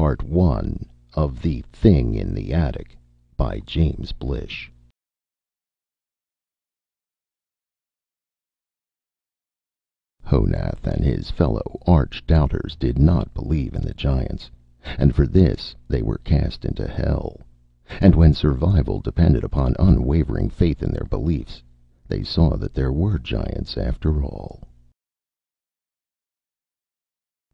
Part One of The Thing in the Attic by James Blish. Honath and his fellow arch-doubters did not believe in the giants, and for this they were cast into hell. And when survival depended upon unwavering faith in their beliefs, they saw that there were giants after all.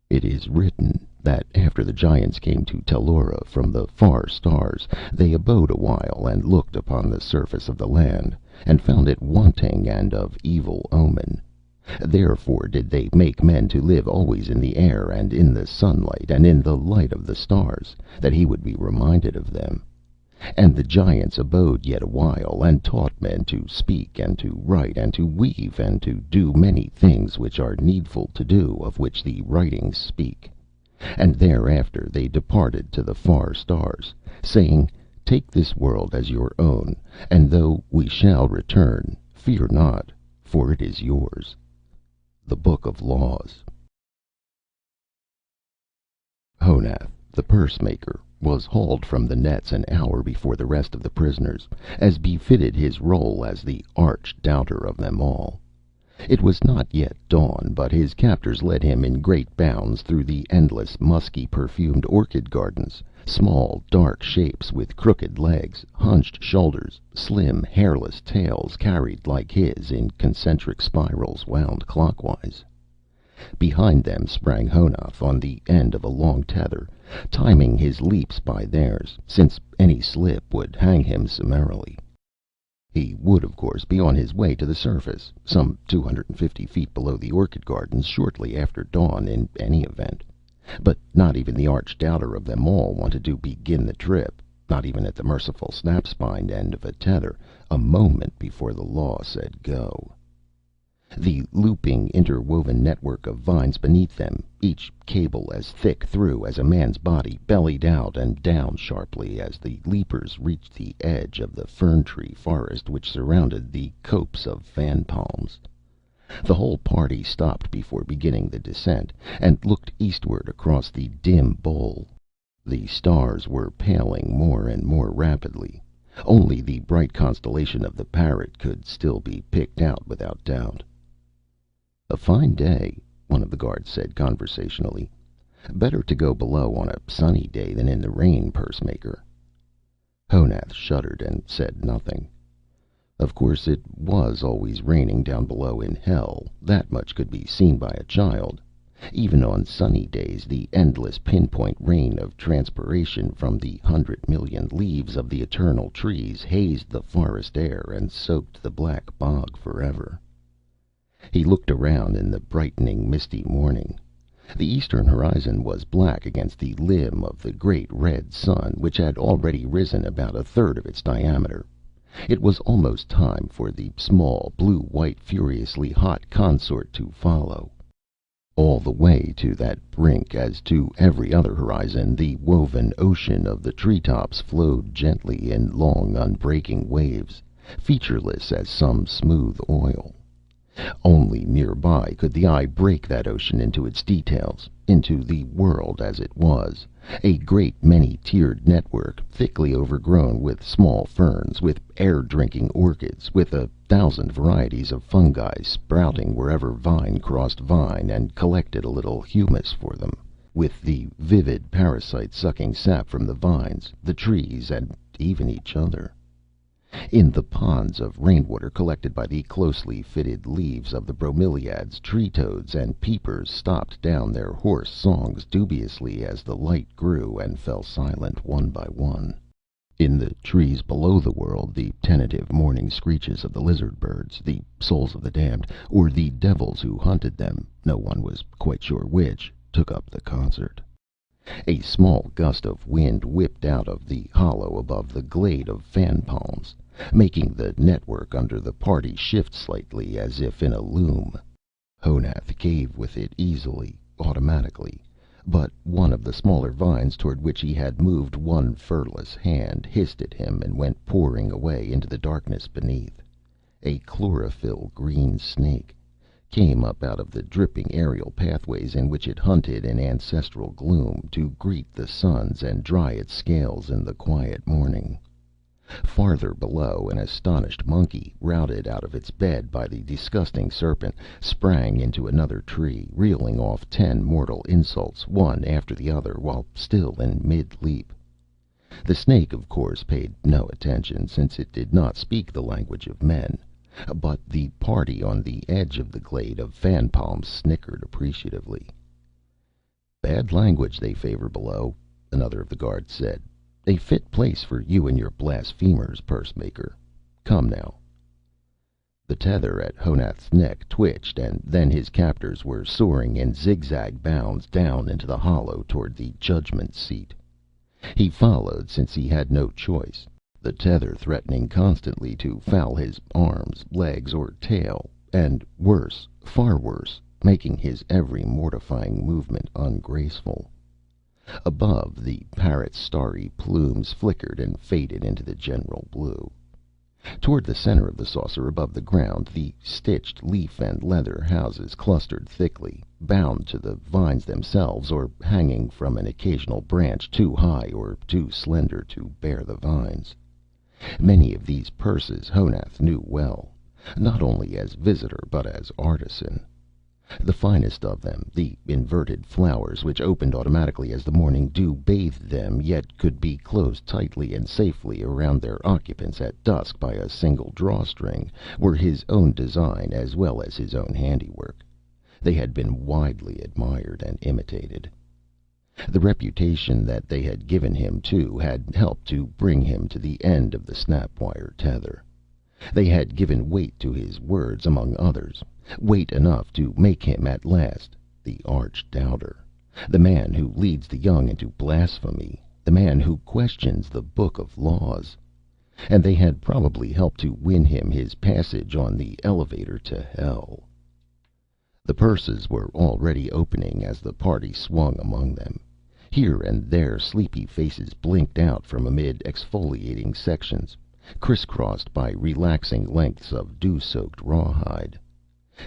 It is written that after the giants came to Tellura from the far stars, they abode a while and looked upon the surface of the land, and found it wanting and of evil omen. Therefore did they make men to live always in the air and in the sunlight and in the light of the stars, that he would be reminded of them. And the giants abode yet a while, and taught men to speak and to write and to weave and to do many things which are needful to do, of which the writings speak. And thereafter they departed to the far stars, saying, Take this world as your own, and though we shall return, fear not, for it is yours. The Book of Laws. Honath the Pursemaker was hauled from the nets an hour before the rest of the prisoners, as befitted his role as the arch-doubter of them all. It was not yet dawn, but his captors led him in great bounds through the endless musky-perfumed orchid gardens, small dark shapes with crooked legs, hunched shoulders, slim hairless tails carried like his in concentric spirals wound clockwise. Behind them sprang Honath on the end of a long tether, timing his leaps by theirs, since any slip would hang him summarily. He would, of course, be on his way to the surface, some 250 feet below the orchid gardens, shortly after dawn in any event. But not even the arch-doubter of them all wanted to begin the trip, not even at the merciful snap-spine end of a tether, a moment before the law said go. The looping, interwoven network of vines beneath them, each cable as thick through as a man's body, bellied out and down sharply as the leapers reached the edge of the fern-tree forest which surrounded the copse of fan palms. The whole party stopped before beginning the descent, and looked eastward across the dim bowl. The stars were paling more and more rapidly. Only the bright constellation of the Parrot could still be picked out without doubt. "A fine day," one of the guards said conversationally. "Better to go below on a sunny day than in the rain, Pursemaker." Honath shuddered and said nothing. Of course it was always raining down below in hell, that much could be seen by a child. Even on sunny days the endless pinpoint rain of transpiration from the 100 million leaves of the eternal trees hazed the forest air and soaked the black bog forever. He looked around in the brightening, misty morning. The eastern horizon was black against the limb of the great red sun, which had already risen about a third of its diameter. It was almost time for the small, blue-white, furiously hot consort to follow. All the way to that brink, as to every other horizon, the woven ocean of the treetops flowed gently in long, unbreaking waves, featureless as some smooth oil. Only nearby could the eye break that ocean into its details, into the world as it was, a great many-tiered network, thickly overgrown with small ferns, with air-drinking orchids, with 1,000 varieties of fungi sprouting wherever vine crossed vine and collected a little humus for them, with the vivid parasites sucking sap from the vines, the trees, and even each other. In the ponds of rainwater collected by the closely fitted leaves of the bromeliads, tree-toads and peepers stopped down their hoarse songs dubiously as the light grew and fell silent one by one. In the trees below the world, the tentative morning screeches of the lizard-birds, the souls of the damned, or the devils who hunted them, no one was quite sure which, took up the concert. A small gust of wind whipped out of the hollow above the glade of fan palms, making the network under the party shift slightly as if in a loom. Honath gave with it easily, automatically, but one of the smaller vines toward which he had moved one furless hand hissed at him and went pouring away into the darkness beneath. A chlorophyll green snake, came up out of the dripping aerial pathways in which it hunted in ancestral gloom, to greet the suns and dry its scales in the quiet morning. Farther below, an astonished monkey, routed out of its bed by the disgusting serpent, sprang into another tree, reeling off 10 mortal insults, one after the other, while still in mid-leap. The snake, of course, paid no attention, since it did not speak the language of men. But the party on the edge of the glade of fan palms snickered appreciatively. "Bad language they favor below," another of the guards said. "A fit place for you and your blasphemers, Pursemaker. Come now." The tether at Honath's neck twitched, and then his captors were soaring in zigzag bounds down into the hollow toward the judgment seat. He followed, since he had no choice, the tether threatening constantly to foul his arms, legs, or tail, and worse, far worse, making his every mortifying movement ungraceful. Above, the parrot's starry plumes flickered and faded into the general blue. Toward the center of the saucer, above the ground, the stitched leaf and leather houses clustered thickly, bound to the vines themselves, or hanging from an occasional branch too high or too slender to bear the vines. Many of these purses Honath knew well, not only as visitor but as artisan. The finest of them, the inverted flowers, which opened automatically as the morning dew bathed them, yet could be closed tightly and safely around their occupants at dusk by a single drawstring, were his own design as well as his own handiwork. They had been widely admired and imitated. The reputation that they had given him, too, had helped to bring him to the end of the snap-wire tether. They had given weight to his words, among others, weight enough to make him at last the arch-doubter, the man who leads the young into blasphemy, the man who questions the book of laws. And they had probably helped to win him his passage on the elevator to hell. The purses were already opening as the party swung among them. Here and there sleepy faces blinked out from amid exfoliating sections, crisscrossed by relaxing lengths of dew-soaked rawhide.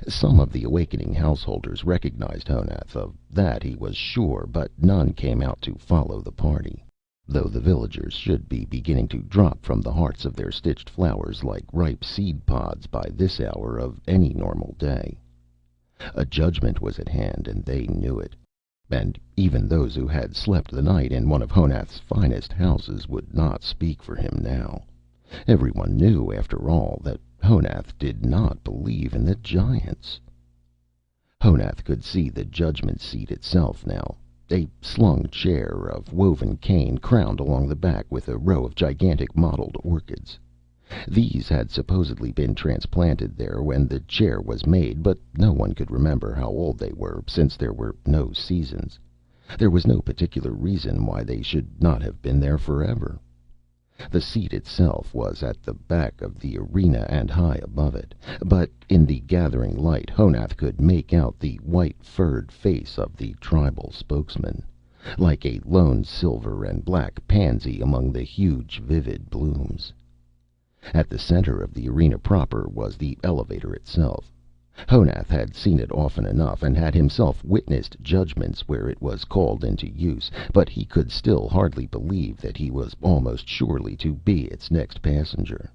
Some of the awakening householders recognized Honath, of that he was sure, but none came out to follow the party, though the villagers should be beginning to drop from the hearts of their stitched flowers like ripe seed pods by this hour of any normal day. A judgment was at hand, and they knew it. And even those who had slept the night in one of Honath's finest houses would not speak for him now. Everyone knew, after all, that Honath did not believe in the giants. Honath could see the judgment seat itself now, a slung chair of woven cane crowned along the back with a row of gigantic mottled orchids. These had supposedly been transplanted there when the chair was made, but no one could remember how old they were, since there were no seasons. There was no particular reason why they should not have been there forever. The seat itself was at the back of the arena and high above it, but in the gathering light Honath could make out the white furred face of the tribal spokesman, like a lone silver and black pansy among the huge vivid blooms. At the center of the arena proper was the elevator itself. Honath had seen it often enough, and had himself witnessed judgments where it was called into use, but he could still hardly believe that he was almost surely to be its next passenger.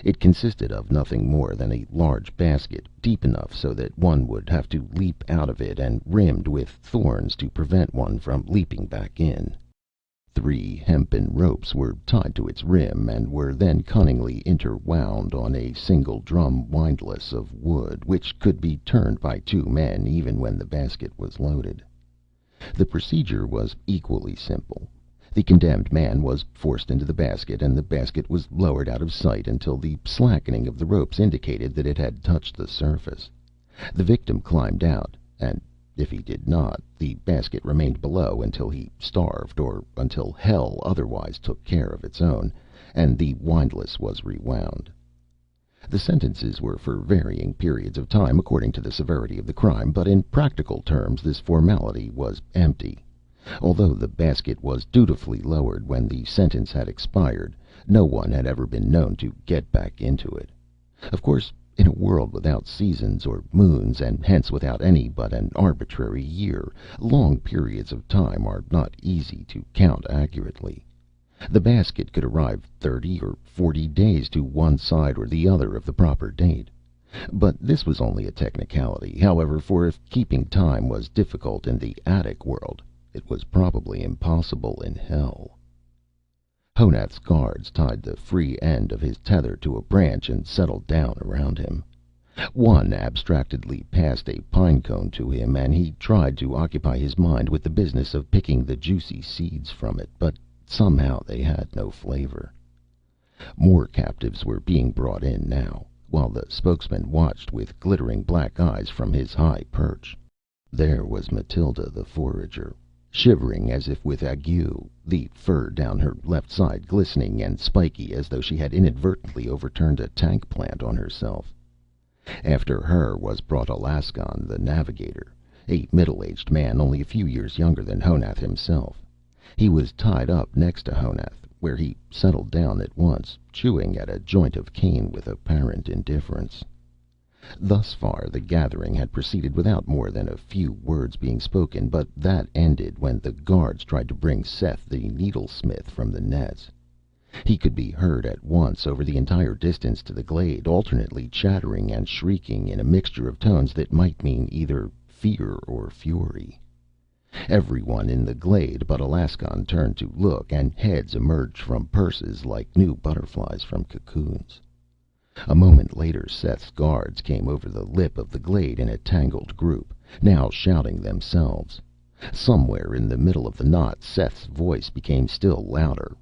It consisted of nothing more than a large basket, deep enough so that one would have to leap out of it, and rimmed with thorns to prevent one from leaping back in. 3 hempen ropes were tied to its rim, and were then cunningly interwound on a single drum windlass of wood, which could be turned by 2 men even when the basket was loaded. The procedure was equally simple. The condemned man was forced into the basket, and the basket was lowered out of sight until the slackening of the ropes indicated that it had touched the surface. The victim climbed out, and if he did not, the basket remained below until he starved, or until hell otherwise took care of its own, and the windlass was rewound. The sentences were for varying periods of time according to the severity of the crime, but in practical terms this formality was empty. Although the basket was dutifully lowered when the sentence had expired, no one had ever been known to get back into it. Of course, In a world without seasons or moons, and hence without any but an arbitrary year, long periods of time are not easy to count accurately. The basket could arrive 30 or 40 days to one side or the other of the proper date. But this was only a technicality, however, for if keeping time was difficult in the attic world, it was probably impossible in hell. Honath's guards tied the free end of his tether to a branch and settled down around him. One abstractedly passed a pine cone to him, and he tried to occupy his mind with the business of picking the juicy seeds from it, but somehow they had no flavor. More captives were being brought in now, while the spokesman watched with glittering black eyes from his high perch. There was Matilda the forager, shivering as if with ague, the fur down her left side glistening and spiky as though she had inadvertently overturned a tank plant on herself. After her was brought Alaskan the navigator, a middle-aged man only a few years younger than Honath himself. He was tied up next to Honath, where he settled down at once, chewing at a joint of cane with apparent indifference. Thus far the gathering had proceeded without more than a few words being spoken, but that ended when the guards tried to bring Seth the needlesmith from the nets. He could be heard at once over the entire distance to the glade, alternately chattering and shrieking in a mixture of tones that might mean either fear or fury. Everyone in the glade but Alaskan turned to look, and heads emerged from purses like new butterflies from cocoons. A moment later Seth's guards came over the lip of the glade in a tangled group, now shouting themselves. Somewhere in the middle of the knot Seth's voice became still louder.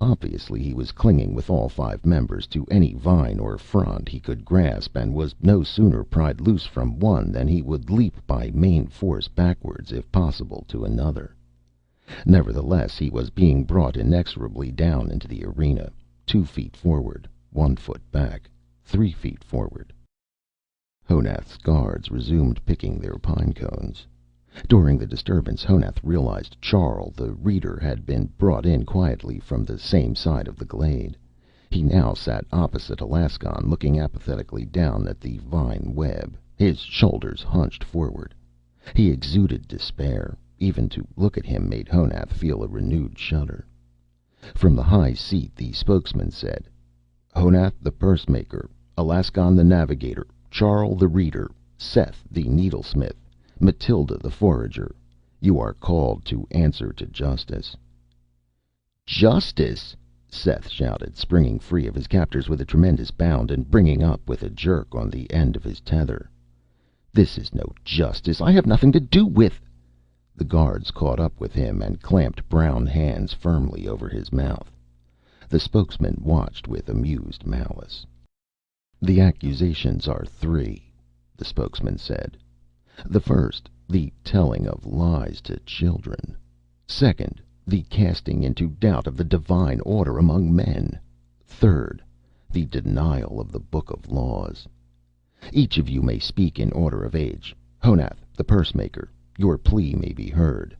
Obviously he was clinging with all 5 members to any vine or frond he could grasp, and was no sooner pried loose from one than he would leap by main force backwards, if possible, to another. Nevertheless, he was being brought inexorably down into the arena, 2 feet forward, 1 foot back, 3 feet forward. Honath's guards resumed picking their pine cones. During the disturbance, Honath realized Charl the Reader had been brought in quietly from the same side of the glade. He now sat opposite Alaskan, looking apathetically down at the vine web, his shoulders hunched forward. He exuded despair. Even to look at him made Honath feel a renewed shudder. From the high seat the spokesman said, "Honath the Pursemaker, Alaskan the Navigator, Charl the Reader, Seth the Needlesmith, Matilda the Forager, you are called to answer to justice." "Justice!" Seth shouted, springing free of his captors with a tremendous bound and bringing up with a jerk on the end of his tether. "This is no justice! I have nothing to do with—" The guards caught up with him and clamped brown hands firmly over his mouth. The spokesman watched with amused malice. "The accusations are 3," the spokesman said. "The first, the telling of lies to children. Second, the casting into doubt of the divine order among men. Third, the denial of the Book of Laws. Each of you may speak in order of age. Honath the Pursemaker, your plea may be heard."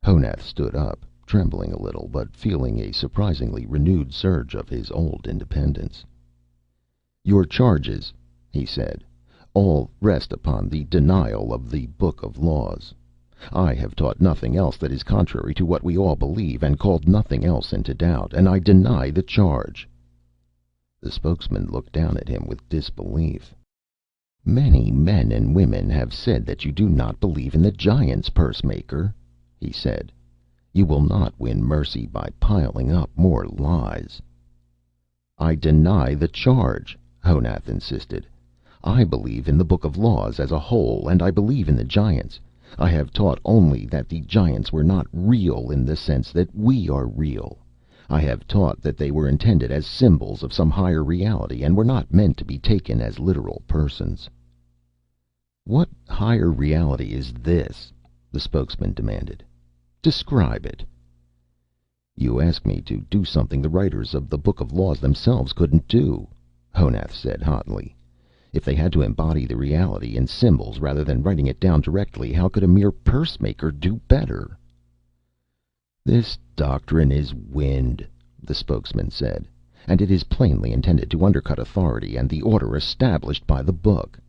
Honath stood up, trembling a little, but feeling a surprisingly renewed surge of his old independence. "Your charges," he said, "all rest upon the denial of the Book of Laws. I have taught nothing else that is contrary to what we all believe, and called nothing else into doubt, and I deny the charge." The spokesman looked down at him with disbelief. "Many men and women have said that you do not believe in the giants, Pursemaker," he said. "You will not win mercy by piling up more lies." "I deny the charge," Honath insisted. "I believe in the Book of Laws as a whole, and I believe in the giants. I have taught only that the giants were not real in the sense that we are real. I have taught that they were intended as symbols of some higher reality, and were not meant to be taken as literal persons." "What higher reality is this?" the spokesman demanded. "Describe it." "You ask me to do something the writers of the Book of Laws themselves couldn't do," Honath said hotly. "If they had to embody the reality in symbols rather than writing it down directly, how could a mere pursemaker do better?" "This doctrine is wind," the spokesman said. and it is plainly intended to undercut authority and the order established by the book.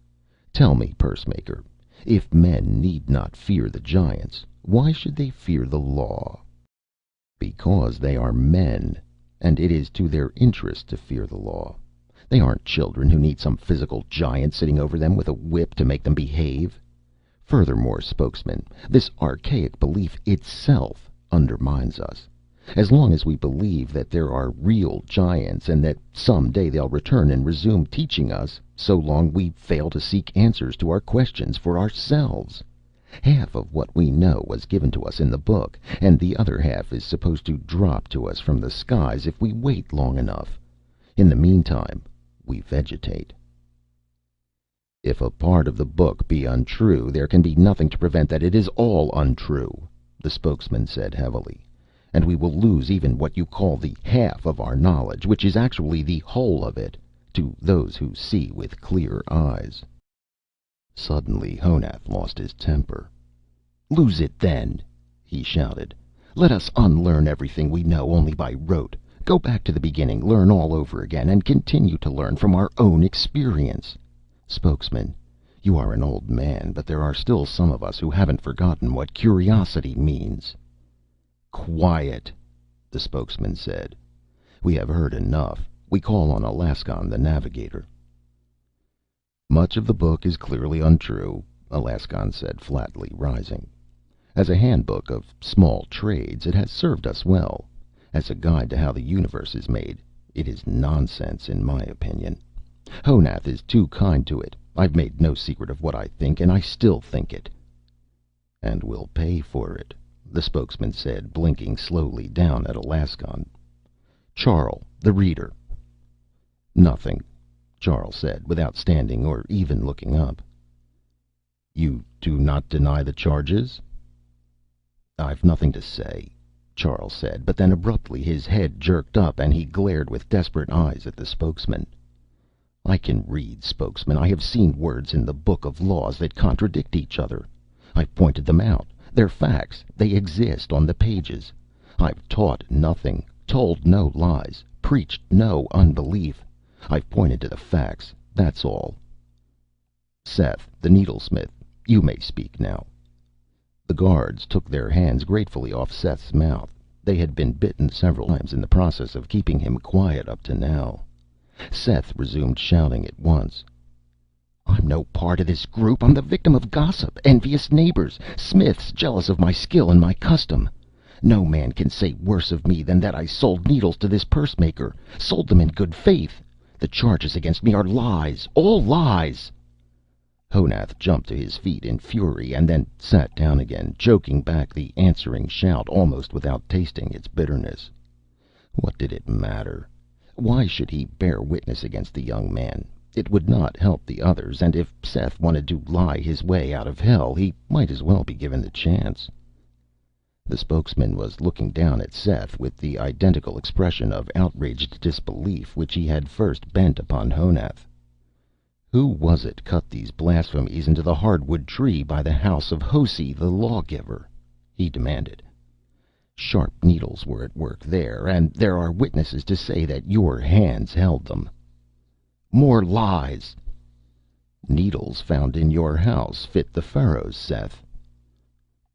Tell me, Pursemaker, if men need not fear the giants, why should they fear the law? Because they are men, and it is to their interest to fear the law. They aren't children who need some physical giant sitting over them with a whip to make them behave. Furthermore, spokesman, this archaic belief itself undermines us. As long as we believe that there are real giants and that some day they'll return and resume teaching us, so long we fail to seek answers to our questions for ourselves. Half of what we know was given to us in the book, and the other half is supposed to drop to us from the skies if we wait long enough. In the meantime, we vegetate. If a part of the book be untrue, there can be nothing to prevent that it is all untrue, the spokesman said heavily. And we will lose even what you call the half of our knowledge, which is actually the whole of it, to those who see with clear eyes. Suddenly Honath lost his temper. "Lose it, then!" he shouted. "Let us unlearn everything we know only by rote. Go back to the beginning, learn all over again, and continue to learn from our own experience. Spokesman, you are an old man, but there are still some of us who haven't forgotten what curiosity means." "Quiet," the spokesman said. "We have heard enough. We call on Alaskon, the navigator." "Much of the book is clearly untrue," Alaskon said flatly, rising. "As a handbook of small trades, it has served us well. As a guide to how the universe is made, it is nonsense, in my opinion. Honath is too kind to it. I've made no secret of what I think, and I still think it." "And will pay for it," the spokesman said, blinking slowly down at Alaskon. "Charl, the reader." "Nothing," Charl said, without standing or even looking up. "You do not deny the charges?" "I've nothing to say," Charl said, but then abruptly his head jerked up and he glared with desperate eyes at the spokesman. "I can read, spokesman. I have seen words in the book of laws that contradict each other. I've pointed them out. They're facts. They exist on the pages. I've taught nothing, told no lies, preached no unbelief. I've pointed to the facts, that's all. Seth, the needlesmith, you may speak now." The guards took their hands gratefully off Seth's mouth. They had been bitten several times in the process of keeping him quiet up to now. Seth resumed shouting at once. "I'm no part of this group. I'm the victim of gossip, envious neighbors, smiths jealous of my skill and my custom. No man can say worse of me than that I sold needles to this pursemaker, sold them in good faith. The charges against me are lies, all lies." Honath jumped to his feet in fury and then sat down again, choking back the answering shout almost without tasting its bitterness. What did it matter? Why should he bear witness against the young man? It would not help the others, and if Seth wanted to lie his way out of hell, he might as well be given the chance. The spokesman was looking down at Seth with the identical expression of outraged disbelief which he had first bent upon Honath. "Who was it cut these blasphemies into the hardwood tree by the house of Hosi the lawgiver?" he demanded. "Sharp needles were at work there, and there are witnesses to say that your hands held them." "More lies!" "Needles found in your house fit the furrows, Seth."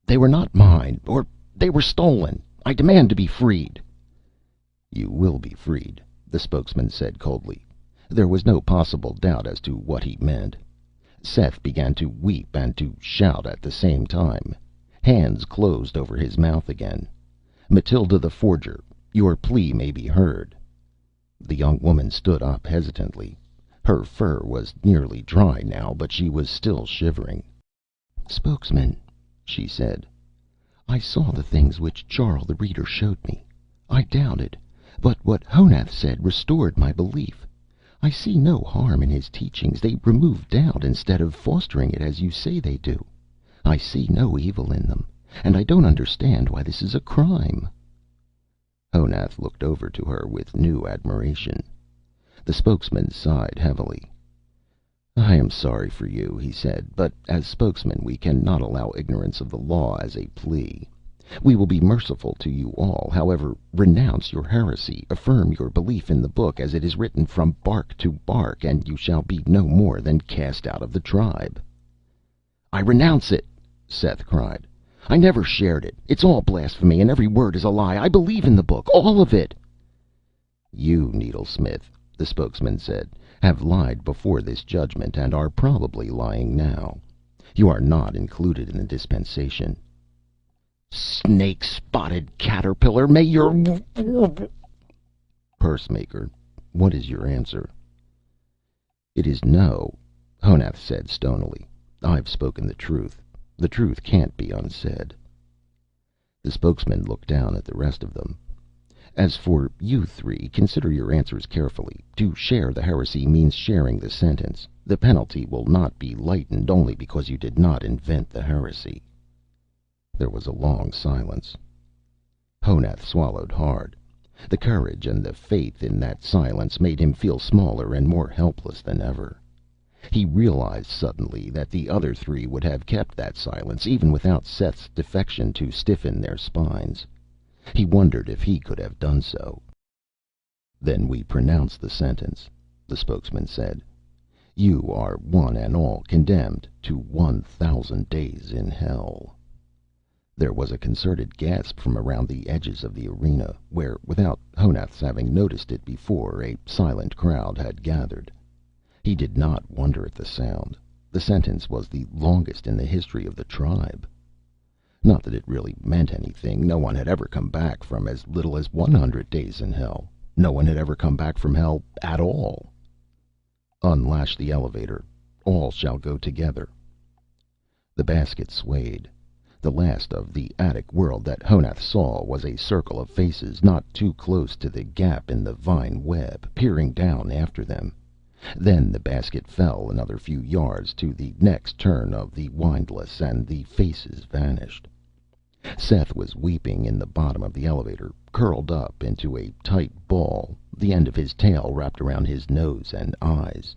"They were not mine, or they were stolen. I demand to be freed." "You will be freed," the spokesman said coldly. There was no possible doubt as to what he meant. Seth began to weep and to shout at the same time. Hands closed over his mouth again. "Matilda the Forger, your plea may be heard." The young woman stood up hesitantly. Her fur was nearly dry now, but she was still shivering. "Spokesman," she said, "I saw the things which Charl the Reader showed me. I doubted, but what Honath said restored my belief. I see no harm in his teachings. They remove doubt instead of fostering it as you say they do. I see no evil in them, and I don't understand why this is a crime." Honath looked over to her with new admiration. The spokesman sighed heavily. "I am sorry for you," he said, "but as spokesman we cannot allow ignorance of the law as a plea. We will be merciful to you all. However, renounce your heresy, affirm your belief in the book as it is written from bark to bark, and you shall be no more than cast out of the tribe." "I renounce it!" Seth cried. "I never shared it. It's all blasphemy, and every word is a lie. I believe in the book, all of it." "You, Needlesmith," the spokesman said, "have lied before this judgment and are probably lying now. You are not included in the dispensation." "Snake-spotted caterpillar, may your—" "Pursemaker, what is your answer?" "It is no," Honath said stonily. "I've spoken the truth. The truth can't be unsaid." The spokesman looked down at the rest of them. "As for you three, consider your answers carefully. To share the heresy means sharing the sentence. The penalty will not be lightened only because you did not invent the heresy." There was a long silence. Honath swallowed hard. The courage and the faith in that silence made him feel smaller and more helpless than ever. He realized suddenly that the other three would have kept that silence even without Seth's defection to stiffen their spines. He wondered if he could have done so. "Then we pronounce the sentence," the spokesman said. "You are one and all condemned to 1,000 days in hell." There was a concerted gasp from around the edges of the arena, where, without Honath's having noticed it before, a silent crowd had gathered. He did not wonder at the sound. The sentence was the longest in the history of the tribe. Not that it really meant anything. No one had ever come back from as little as 100 days in hell. No one had ever come back from hell at all. "Unlash the elevator. All shall go together." The basket swayed. The last of the attic world that Honath saw was a circle of faces, not too close to the gap in the vine web, peering down after them. Then the basket fell another few yards to the next turn of the windlass, and the faces vanished. Seth was weeping in the bottom of the elevator, curled up into a tight ball, the end of his tail wrapped around his nose and eyes.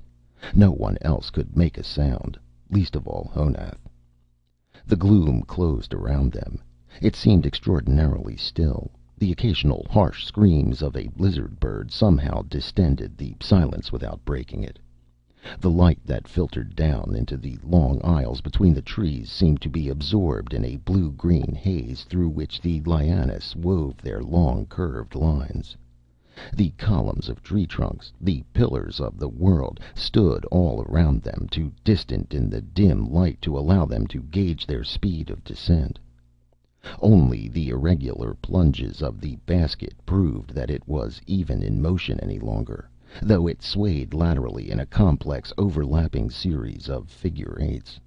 No one else could make a sound, least of all Honath. The gloom closed around them. It seemed extraordinarily still. The occasional harsh screams of a lizard bird somehow distended the silence without breaking it. The light that filtered down into the long aisles between the trees seemed to be absorbed in a blue-green haze through which the lianas wove their long curved lines. The columns of tree trunks, the pillars of the world, stood all around them, too distant in the dim light to allow them to gauge their speed of descent. Only the irregular plunges of the basket proved that it was even in motion any longer, though it swayed laterally in a complex, overlapping series of figure eights.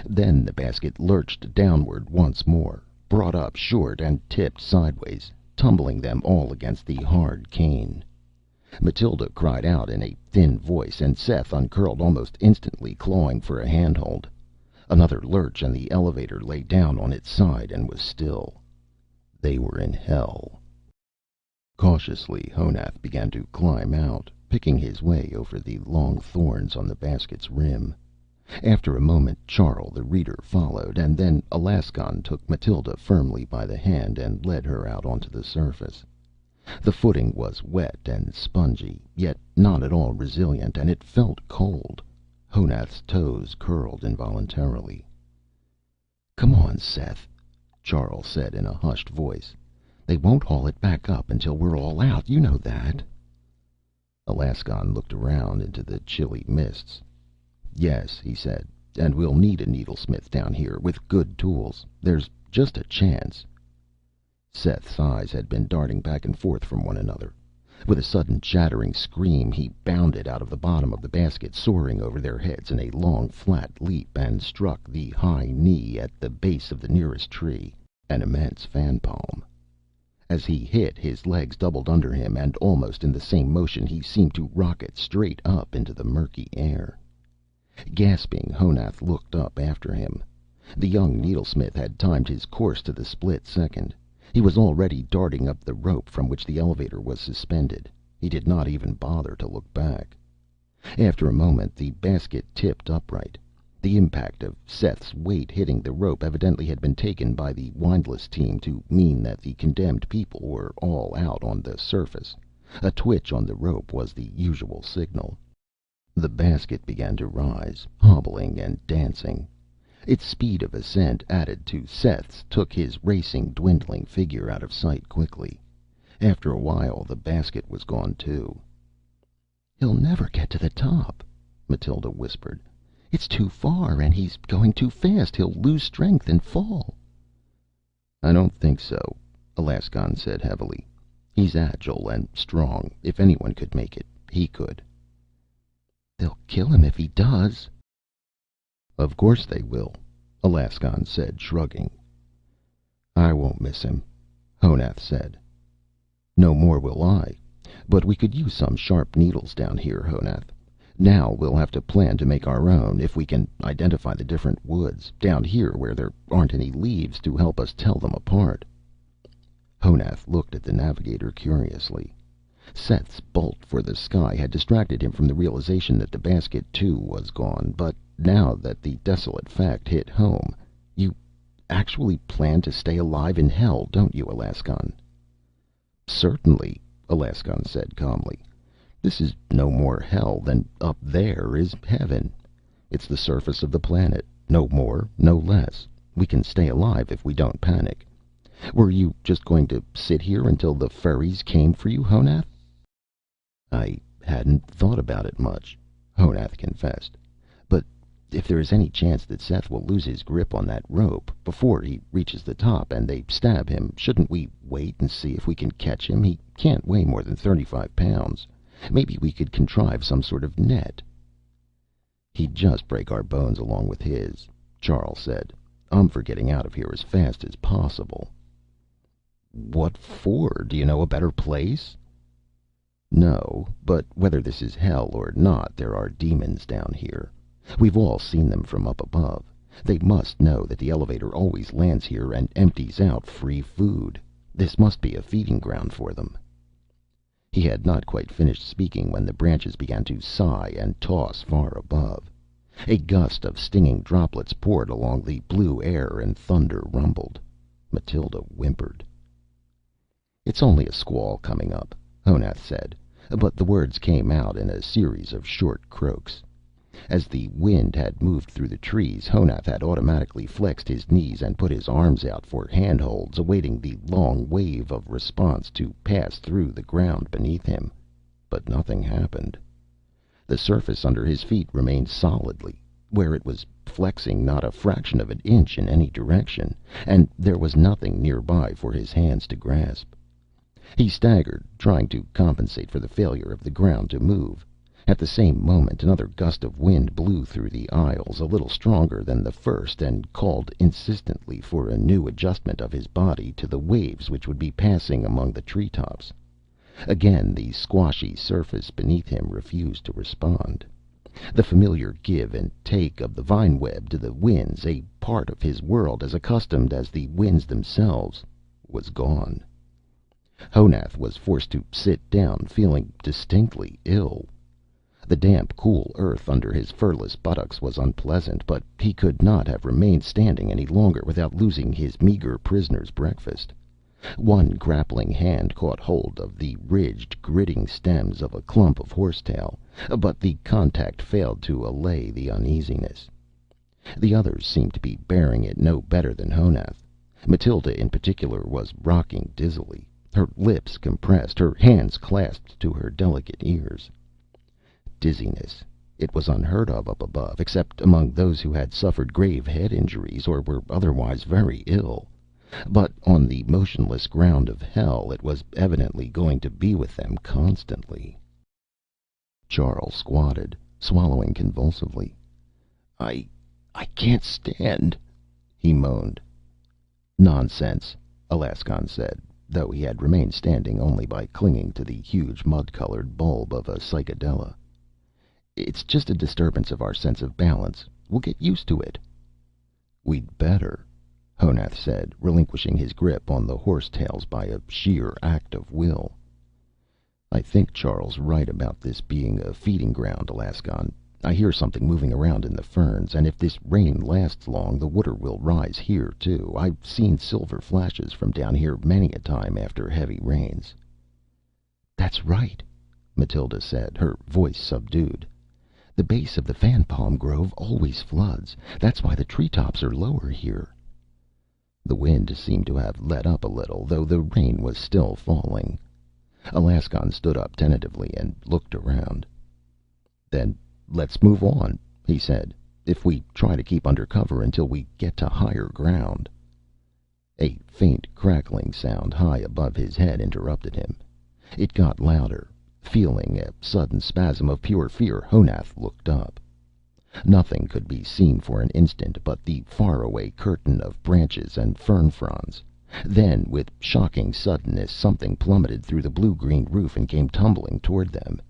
Then the basket lurched downward once more, brought up short, and tipped sideways, tumbling them all against the hard cane. Matilda cried out in a thin voice, and Seth uncurled almost instantly, clawing for a handhold. Another lurch, and the elevator lay down on its side and was still. They were in hell. Cautiously, Honath began to climb out, picking his way over the long thorns on the basket's rim. After a moment, Charl the Reader followed, and then Alaskon took Matilda firmly by the hand and led her out onto the surface. The footing was wet and spongy, yet not at all resilient, and it felt cold. Honath's toes curled involuntarily. "Come on, Seth," Charl said in a hushed voice. "They won't haul it back up until we're all out. You know that." Alaskon looked around into the chilly mists. "Yes," he said, "and we'll need a needlesmith down here, with good tools. There's just a chance." Seth's eyes had been darting back and forth from one another. With a sudden shattering scream, he bounded out of the bottom of the basket, soaring over their heads in a long, flat leap, and struck the high knee at the base of the nearest tree, an immense fan palm. As he hit, his legs doubled under him, and almost in the same motion he seemed to rocket straight up into the murky air. Gasping, Honath looked up after him. The young needlesmith had timed his course to the split second. He was already darting up the rope from which the elevator was suspended. He did not even bother to look back. After a moment, the basket tipped upright. The impact of Seth's weight hitting the rope evidently had been taken by the windlass team to mean that the condemned people were all out on the surface. A twitch on the rope was the usual signal. The basket began to rise, hobbling and dancing. Its speed of ascent, added to Seth's, took his racing, dwindling figure out of sight quickly. After a while, the basket was gone too. "He'll never get to the top," Matilda whispered. "It's too far, and he's going too fast. He'll lose strength and fall." "I don't think so," Alaskan said heavily. "He's agile and strong. If anyone could make it, he could." "They'll kill him if he does." "Of course they will," Alaskan said, shrugging. "I won't miss him," Honath said. "No more will I. But we could use some sharp needles down here, Honath. Now we'll have to plan to make our own, if we can identify the different woods, down here where there aren't any leaves to help us tell them apart." Honath looked at the navigator curiously. Seth's bolt for the sky had distracted him from the realization that the basket, too, was gone. But now that the desolate fact hit home, "You actually plan to stay alive in hell, don't you, Alaskan?" "Certainly," Alaskan said calmly. "This is no more hell than up there is heaven. It's the surface of the planet, no more, no less. We can stay alive if we don't panic. Were you just going to sit here until the furries came for you, Honath?" "I hadn't thought about it much," Honath confessed. "But if there is any chance that Seth will lose his grip on that rope before he reaches the top and they stab him, shouldn't we wait and see if we can catch him? He can't weigh more than 35 pounds. Maybe we could contrive some sort of net." "He'd just break our bones along with his," Charl said. "I'm for getting out of here as fast as possible." "What for? Do you know a better place?" "No, but whether this is hell or not, there are demons down here. We've all seen them from up above. They must know that the elevator always lands here and empties out free food. This must be a feeding ground for them." He had not quite finished speaking when the branches began to sigh and toss far above. A gust of stinging droplets poured along the blue air and thunder rumbled. Matilda whimpered. "It's only a squall coming up," Honath said, but the words came out in a series of short croaks. As the wind had moved through the trees, Honath had automatically flexed his knees and put his arms out for handholds, awaiting the long wave of response to pass through the ground beneath him. But nothing happened. The surface under his feet remained solidly where it was, flexing not a fraction of an inch in any direction, and there was nothing nearby for his hands to grasp. He staggered, trying to compensate for the failure of the ground to move. At the same moment, another gust of wind blew through the aisles, a little stronger than the first, and called insistently for a new adjustment of his body to the waves which would be passing among the treetops. Again the squashy surface beneath him refused to respond. The familiar give and take of the vine web to the winds, a part of his world as accustomed as the winds themselves, was gone. Honath was forced to sit down, feeling distinctly ill. The damp, cool earth under his furless buttocks was unpleasant, but he could not have remained standing any longer without losing his meager prisoner's breakfast. One grappling hand caught hold of the ridged, gritting stems of a clump of horsetail, but the contact failed to allay the uneasiness. The others seemed to be bearing it no better than Honath. Matilda, in particular, was rocking dizzily, her lips compressed, her hands clasped to her delicate ears. Dizziness. It was unheard of up above, except among those who had suffered grave head injuries or were otherwise very ill. But on the motionless ground of hell, it was evidently going to be with them constantly. Charles squatted, swallowing convulsively. I can't stand," he moaned. "Nonsense," Alaskan said, though he had remained standing only by clinging to the huge mud-colored bulb of a cycadella. "It's just a disturbance of our sense of balance. We'll get used to it." "We'd better," Honath said, relinquishing his grip on the horsetails by a sheer act of will. "I think Charles right about this being a feeding ground, Alaskan. I hear something moving around in the ferns, and if this rain lasts long, the water will rise here, too. I've seen silver flashes from down here many a time after heavy rains." "That's right," Matilda said, her voice subdued. "The base of the fan palm grove always floods. That's why the treetops are lower here." The wind seemed to have let up a little, though the rain was still falling. Alaskan stood up tentatively and looked around. "Then let's move on," he said. "If we try to keep under cover until we get to higher ground." A faint crackling sound high above his head interrupted him. It got louder. Feeling a sudden spasm of pure fear, Honath looked up. Nothing could be seen for an instant but the faraway curtain of branches and fern fronds. Then, with shocking suddenness, something plummeted through the blue-green roof and came tumbling toward them.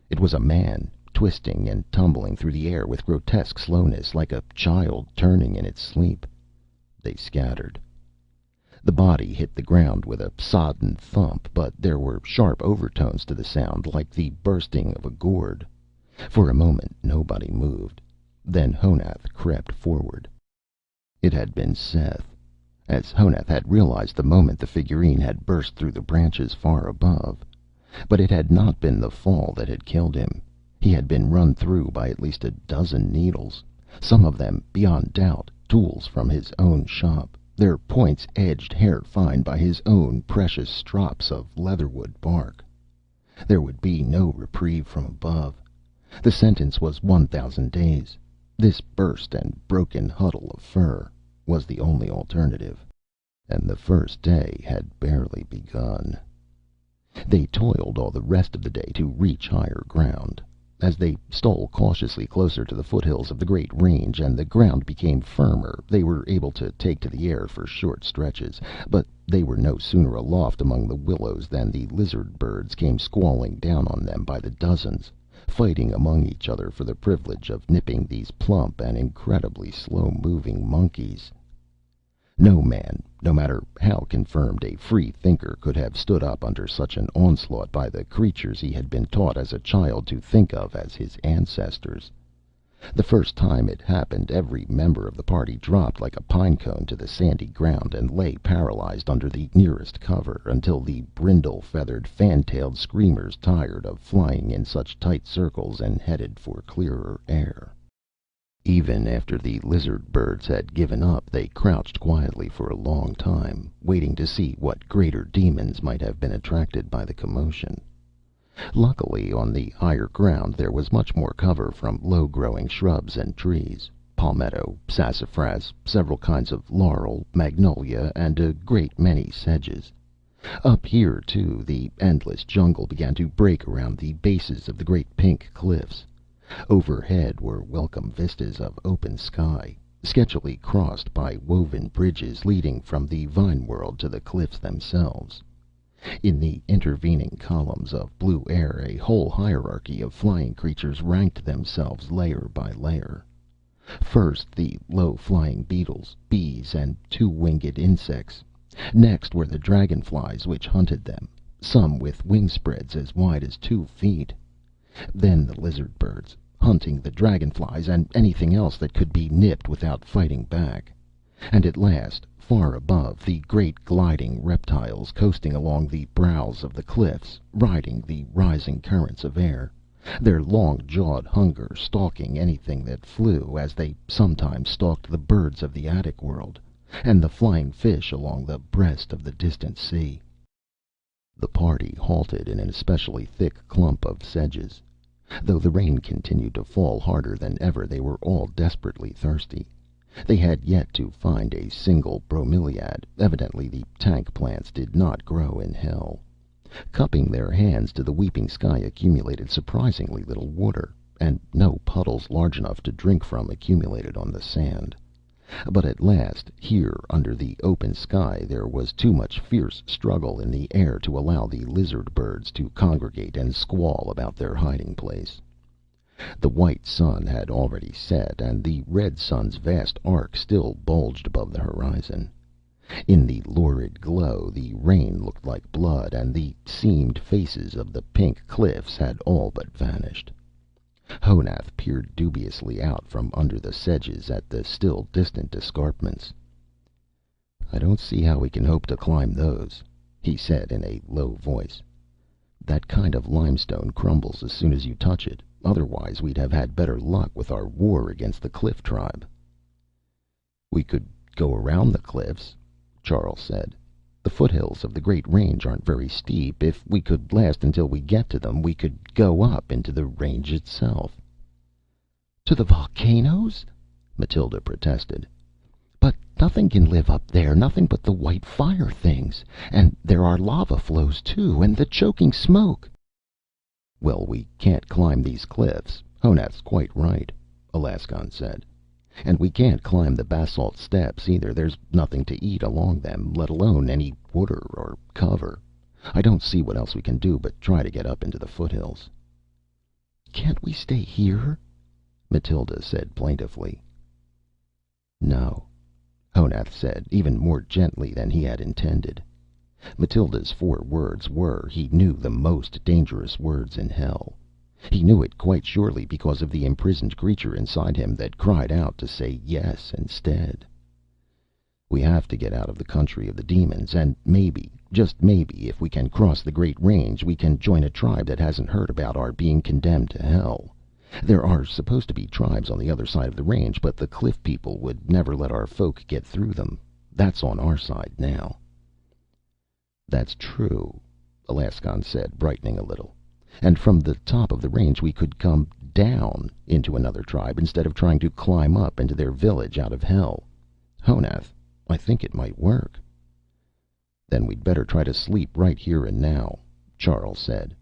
It was a man, twisting and tumbling through the air with grotesque slowness, like a child turning in its sleep. They scattered. The body hit the ground with a sodden thump, but there were sharp overtones to the sound, like the bursting of a gourd. For a moment nobody moved. Then Honath crept forward. It had been Seth, as Honath had realized the moment the figurine had burst through the branches far above. But it had not been the fall that had killed him. He had been run through by at least a dozen needles, some of them, beyond doubt, tools from his own shop, their points edged hair-fine by his own precious strops of leatherwood bark. There would be no reprieve from above. The sentence was 1,000 days. This burst and broken huddle of fur was the only alternative. And the first day had barely begun. They toiled all the rest of the day to reach higher ground. As they stole cautiously closer to the foothills of the great range and the ground became firmer, they were able to take to the air for short stretches. But they were no sooner aloft among the willows than the lizard birds came squalling down on them by the dozens, fighting among each other for the privilege of nipping these plump and incredibly slow-moving monkeys. No man, no matter how confirmed a free thinker, could have stood up under such an onslaught by the creatures he had been taught as a child to think of as his ancestors. The first time it happened, every member of the party dropped like a pine cone to the sandy ground and lay paralyzed under the nearest cover, until the brindle-feathered, fan-tailed screamers tired of flying in such tight circles and headed for clearer air. Even after the lizard birds had given up, they crouched quietly for a long time, waiting to see what greater demons might have been attracted by the commotion. Luckily, on the higher ground there was much more cover from low-growing shrubs and trees: palmetto, sassafras, several kinds of laurel, magnolia, and a great many sedges. Up here, too, the endless jungle began to break around the bases of the great pink cliffs. Overhead were welcome vistas of open sky, sketchily crossed by woven bridges leading from the vine world to the cliffs themselves. In the intervening columns of blue air a whole hierarchy of flying creatures ranked themselves layer by layer. First the low-flying beetles, bees, and two-winged insects. Next were the dragonflies which hunted them, some with wing spreads as wide as 2 feet. Then the lizard birds, hunting the dragonflies and anything else that could be nipped without fighting back. And at last, far above, the great gliding reptiles coasting along the brows of the cliffs, riding the rising currents of air, their long-jawed hunger stalking anything that flew, as they sometimes stalked the birds of the attic world, and the flying fish along the breast of the distant sea. The party halted in an especially thick clump of sedges. Though the rain continued to fall harder than ever, they were all desperately thirsty. They had yet to find a single bromeliad. Evidently the tank plants did not grow in hell. Cupping their hands to the weeping sky accumulated surprisingly little water, and no puddles large enough to drink from accumulated on the sand. But at last, here under the open sky, there was too much fierce struggle in the air to allow the lizard birds to congregate and squall about their hiding place. The white sun had already set, and the red sun's vast arc still bulged above the horizon. In the lurid glow the rain looked like blood, and the seamed faces of the pink cliffs had all but vanished. Honath peered dubiously out from under the sedges at the still distant escarpments. "I don't see how we can hope to climb those," he said in a low voice. "That kind of limestone crumbles as soon as you touch it. Otherwise, we'd have had better luck with our war against the cliff tribe." "We could go around the cliffs," Charl said. "The foothills of the Great Range aren't very steep. If we could last until we get to them, we could go up into the range itself." "To the volcanoes?" Matilda protested. "But nothing can live up there, nothing but the white fire things. And there are lava flows, too, and the choking smoke." "Well, we can't climb these cliffs. Honath's quite right," Alaskon said. "And we can't climb the basalt steps, either. There's nothing to eat along them, let alone any water or cover. I don't see what else we can do but try to get up into the foothills." "Can't we stay here?" Matilda said plaintively. "No," Honath said, even more gently than he had intended. Matilda's 4 words were, he knew, the most dangerous words in hell. He knew it quite surely because of the imprisoned creature inside him that cried out to say yes instead. "We have to get out of the country of the demons, and maybe, just maybe, if we can cross the Great Range, we can join a tribe that hasn't heard about our being condemned to hell. There are supposed to be tribes on the other side of the range, but the cliff people would never let our folk get through them. That's on our side now." "That's true," Alaskon said, brightening a little. "And from the top of the range we could come down into another tribe instead of trying to climb up into their village out of hell. Honath, I think it might work." "Then we'd better try to sleep right here and now," Charl said.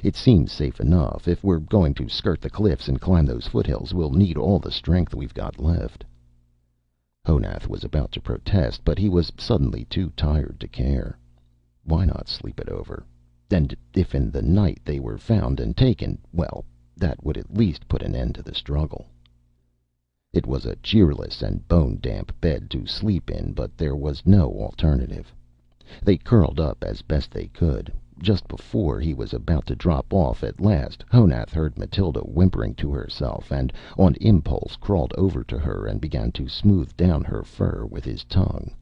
"It seems safe enough. If we're going to skirt the cliffs and climb those foothills, we'll need all the strength we've got left." Honath was about to protest, but he was suddenly too tired to care. Why not sleep it over? And if in the night they were found and taken, well, that would at least put an end to the struggle. It was a cheerless and bone-damp bed to sleep in, but there was no alternative. They curled up as best they could. Just before he was about to drop off at last, Honath heard Matilda whimpering to herself, and on impulse crawled over to her and began to smooth down her fur with his tongue.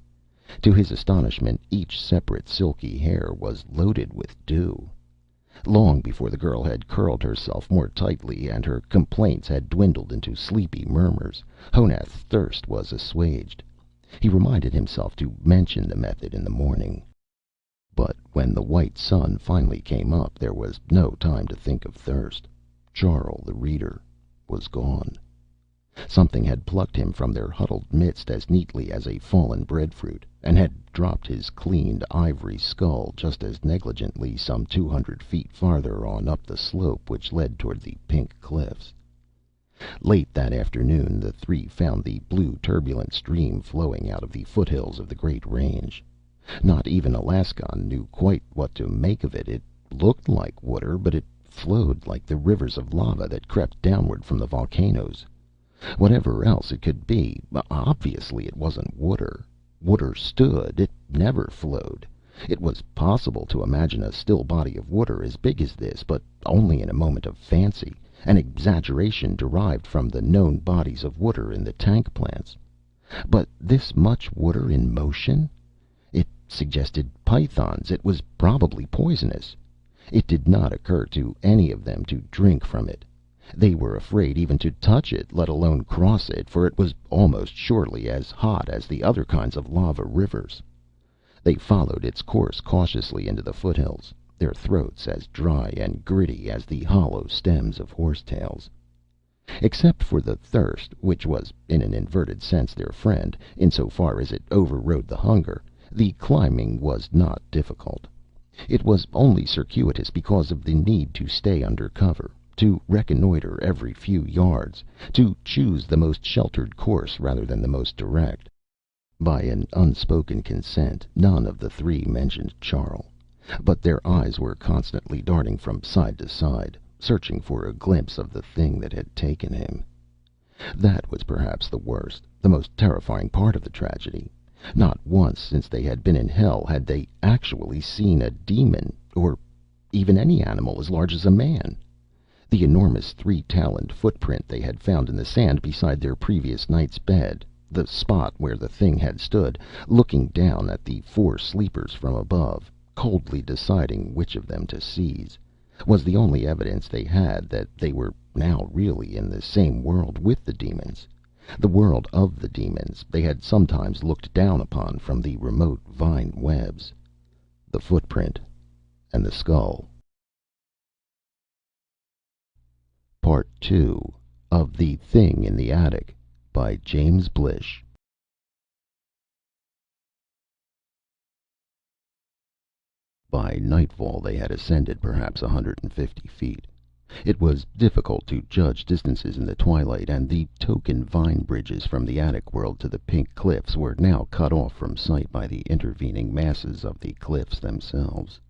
To his astonishment, each separate silky hair was loaded with dew. Long before the girl had curled herself more tightly and her complaints had dwindled into sleepy murmurs, Honath's thirst was assuaged. He reminded himself to mention the method in the morning. But when the white sun finally came up, there was no time to think of thirst. Charl, the reader, was gone. Something had plucked him from their huddled midst as neatly as a fallen breadfruit, and had dropped his cleaned ivory skull just as negligently some 200 feet farther on up the slope which led toward the pink cliffs. Late that afternoon, the 3 found the blue turbulent stream flowing out of the foothills of the Great Range. Not even Alaskon knew quite what to make of it. It looked like water, but it flowed like the rivers of lava that crept downward from the volcanoes. Whatever else it could be, obviously it wasn't water. Water stood, it never flowed. It was possible to imagine a still body of water as big as this, but only in a moment of fancy, an exaggeration derived from the known bodies of water in the tank plants. But this much water in motion? It suggested pythons. It was probably poisonous. It did not occur to any of them to drink from it. They were afraid even to touch it, let alone cross it, for it was almost surely as hot as the other kinds of lava rivers. They followed its course cautiously into the foothills, their throats as dry and gritty as the hollow stems of horsetails. Except for the thirst, which was in an inverted sense their friend, insofar as it overrode the hunger, the climbing was not difficult. It was only circuitous because of the need to stay under cover, to reconnoiter every few yards, to choose the most sheltered course rather than the most direct. By an unspoken consent, none of the 3 mentioned Charl, but their eyes were constantly darting from side to side, searching for a glimpse of the thing that had taken him. That was perhaps the worst, the most terrifying part of the tragedy. Not once since they had been in hell had they actually seen a demon, or even any animal as large as a man. The enormous three-taloned footprint they had found in the sand beside their previous night's bed, the spot where the thing had stood, looking down at the four sleepers from above, coldly deciding which of them to seize, was the only evidence they had that they were now really in the same world with the demons, the world of the demons they had sometimes looked down upon from the remote vine webs. The footprint and the skull. Part 2 of The Thing in the Attic by James Blish. By nightfall they had ascended perhaps 150 feet. It was difficult to judge distances in the twilight, and the token vine bridges from the attic world to the pink cliffs were now cut off from sight by the intervening masses of the cliffs themselves.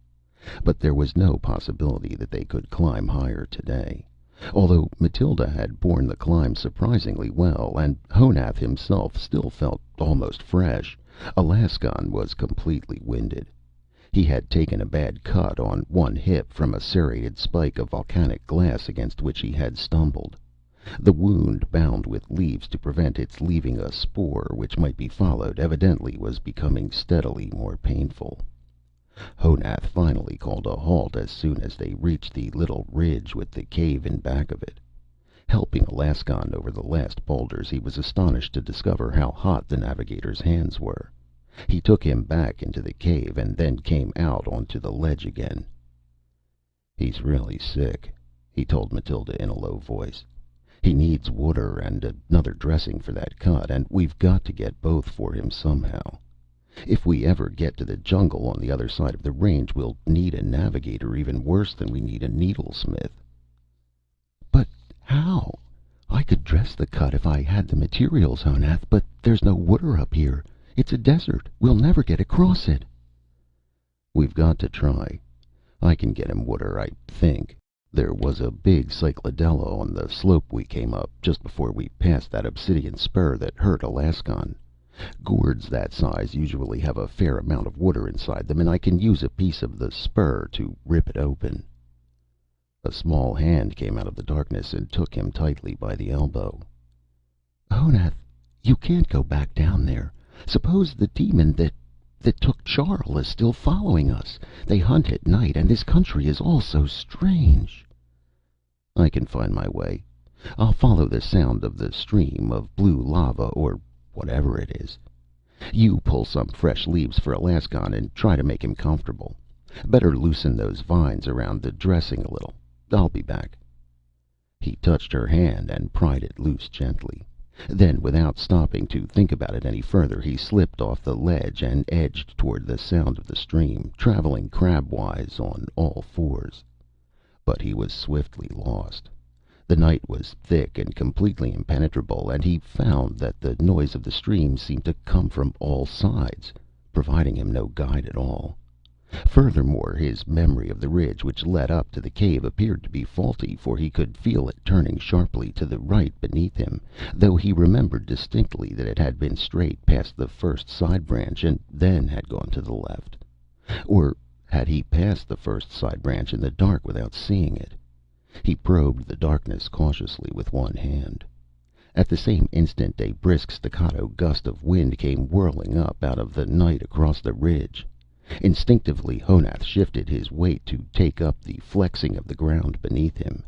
But there was no possibility that they could climb higher today. Although Matilda had borne the climb surprisingly well, and Honath himself still felt almost fresh, Alaskan was completely winded. He had taken a bad cut on one hip from a serrated spike of volcanic glass against which he had stumbled. The wound, bound with leaves to prevent its leaving a spoor which might be followed, evidently was becoming steadily more painful. Honath finally called a halt as soon as they reached the little ridge with the cave in back of it. Helping Alaskan over the last boulders, he was astonished to discover how hot the navigator's hands were. He took him back into the cave, and then came out onto the ledge again. "He's really sick," he told Matilda in a low voice. "He needs water and another dressing for that cut, and we've got to get both for him somehow. If we ever get to the jungle on the other side of the range, we'll need a navigator even worse than we need a needlesmith." "But how? I could dress the cut if I had the materials, Honath, but there's no water up here. It's a desert. We'll never get across it." "We've got to try. I can get him water, I think. There was a big cycladella on the slope we came up, just before we passed that obsidian spur that hurt Alaskan. Gourds that size usually have a fair amount of water inside them, and I can use a piece of the spur to rip it open." A small hand came out of the darkness and took him tightly by the elbow. "Honath, you can't go back down there. Suppose the demon that took Charl is still following us. They hunt at night, and this country is all so strange." "I can find my way. I'll follow the sound of the stream of blue lava, or whatever it is. You pull some fresh leaves for Alaskan and try to make him comfortable. Better loosen those vines around the dressing a little. I'll be back." He touched her hand and pried it loose gently. Then, without stopping to think about it any further, he slipped off the ledge and edged toward the sound of the stream, traveling crabwise on all fours. But he was swiftly lost. The night was thick and completely impenetrable, and he found that the noise of the stream seemed to come from all sides, providing him no guide at all. Furthermore, his memory of the ridge which led up to the cave appeared to be faulty, for he could feel it turning sharply to the right beneath him, though he remembered distinctly that it had been straight past the first side branch and then had gone to the left. Or had he passed the first side branch in the dark without seeing it? He probed the darkness cautiously with one hand. At the same instant a brisk staccato gust of wind came whirling up out of the night across the ridge. Instinctively, Honath shifted his weight to take up the flexing of the ground beneath him.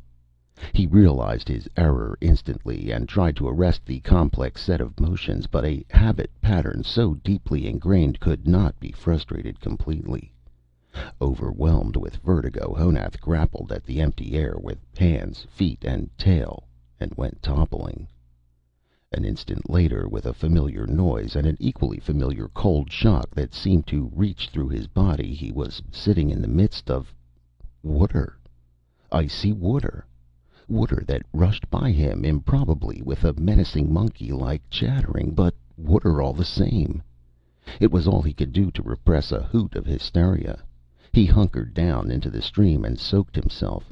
He realized his error instantly, and tried to arrest the complex set of motions, but a habit pattern so deeply ingrained could not be frustrated completely. Overwhelmed with vertigo, Honath grappled at the empty air with hands, feet, and tail, and went toppling. An instant later, with a familiar noise and an equally familiar cold shock that seemed to reach through his body, he was sitting in the midst of water. Icy water. Water that rushed by him improbably, with a menacing monkey-like chattering, but water all the same. It was all he could do to repress a hoot of hysteria. He hunkered down into the stream and soaked himself.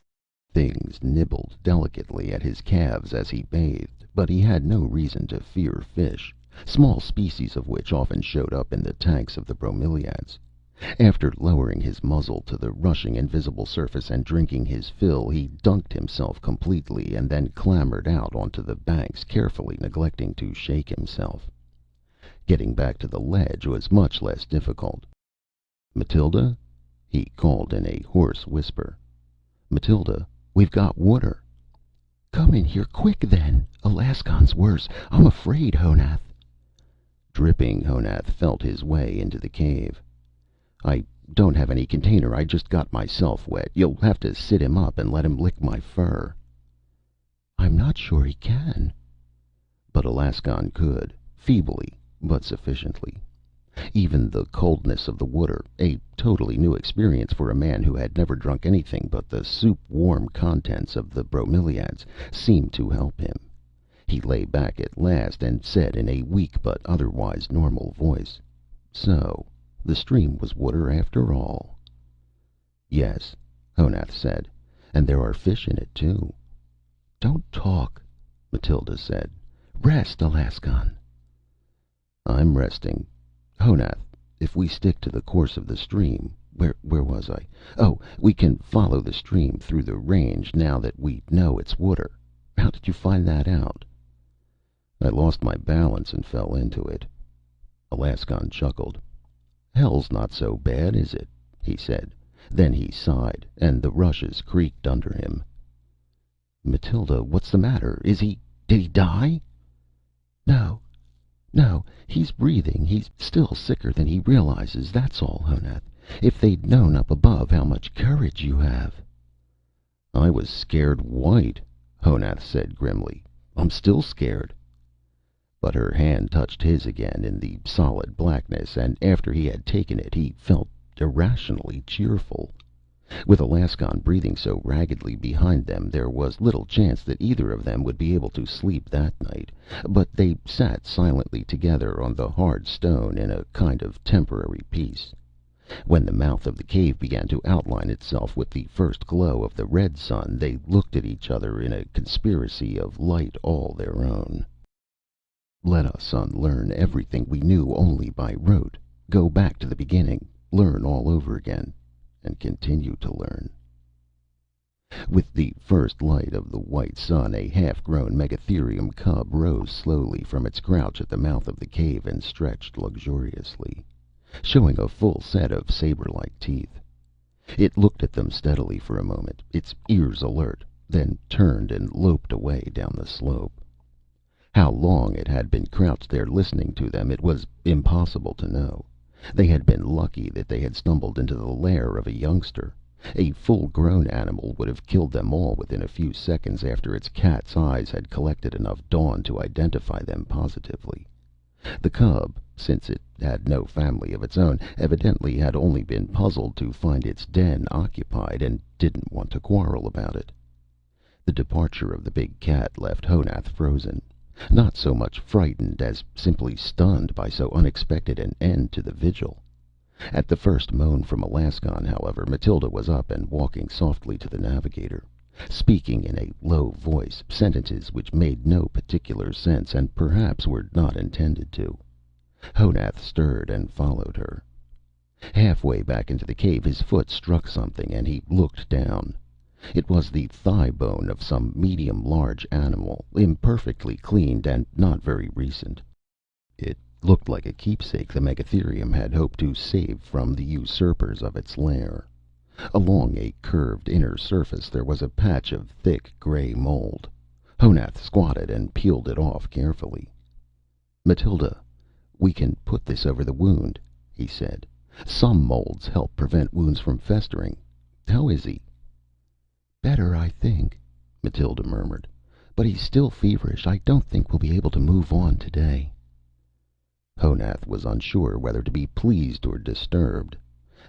Things nibbled delicately at his calves as he bathed, but he had no reason to fear fish, small species of which often showed up in the tanks of the bromeliads. After lowering his muzzle to the rushing invisible surface and drinking his fill, he dunked himself completely and then clambered out onto the banks, carefully neglecting to shake himself. Getting back to the ledge was much less difficult. "Matilda?" he called in a hoarse whisper. "Matilda, we've got water." "Come in here quick, then. Alaskon's worse. I'm afraid, Honath." Dripping, Honath felt his way into the cave. "I don't have any container. I just got myself wet. You'll have to sit him up and let him lick my fur." "I'm not sure he can." But Alaskon could, feebly but sufficiently. Even the coldness of the water, a totally new experience for a man who had never drunk anything but the soup-warm contents of the bromeliads, seemed to help him. He lay back at last and said in a weak but otherwise normal voice, "So the stream was water after all." "Yes," Honath said, "and there are fish in it, too." "Don't talk," Matilda said. "Rest, Alaskon." "I'm resting. Honath, if we stick to the course of the stream, where was I? Oh, we can follow the stream through the range now that we know it's water. How did you find that out?" "I lost my balance and fell into it." Alaskon chuckled. "Hell's not so bad, is it?" he said. Then he sighed, and the rushes creaked under him. "Matilda, what's the matter? Did he die?" No, no, he's breathing. He's still sicker than he realizes, that's all, Honath. If they'd known up above how much courage you have." "I was scared white," Honath said grimly. "I'm still scared." But her hand touched his again in the solid blackness, and after he had taken it, he felt irrationally cheerful. With Alaskon breathing so raggedly behind them, there was little chance that either of them would be able to sleep that night, but they sat silently together on the hard stone in a kind of temporary peace. When the mouth of the cave began to outline itself with the first glow of the red sun, they looked at each other in a conspiracy of light all their own. "Let us unlearn everything we knew only by rote, go back to the beginning, learn all over again, and continue to learn." With the first light of the white sun, a half-grown megatherium cub rose slowly from its crouch at the mouth of the cave and stretched luxuriously, showing a full set of saber-like teeth. It looked at them steadily for a moment, its ears alert, then turned and loped away down the slope. How long it had been crouched there listening to them, it was impossible to know. They had been lucky that they had stumbled into the lair of a youngster. A full-grown animal would have killed them all within a few seconds after its cat's eyes had collected enough dawn to identify them positively. The cub, since it had no family of its own, evidently had only been puzzled to find its den occupied, and didn't want to quarrel about it. The departure of the big cat left Honath frozen. Not so much frightened as simply stunned by so unexpected an end to the vigil. At the first moan from Alaskon, however, Matilda was up and walking softly to the navigator, speaking in a low voice sentences which made no particular sense and perhaps were not intended to. Honath stirred and followed her. Halfway back into the cave his foot struck something and he looked down. It was the thigh bone of some medium-large animal, imperfectly cleaned and not very recent. It looked like a keepsake the megatherium had hoped to save from the usurpers of its lair. Along a curved inner surface there was a patch of thick gray mold. Honath squatted and peeled it off carefully. "Matilda, we can put this over the wound," he said. "Some molds help prevent wounds from festering. How is he?" "Better, I think," Matilda murmured. "But he's still feverish. I don't think we'll be able to move on today." Honath was unsure whether to be pleased or disturbed.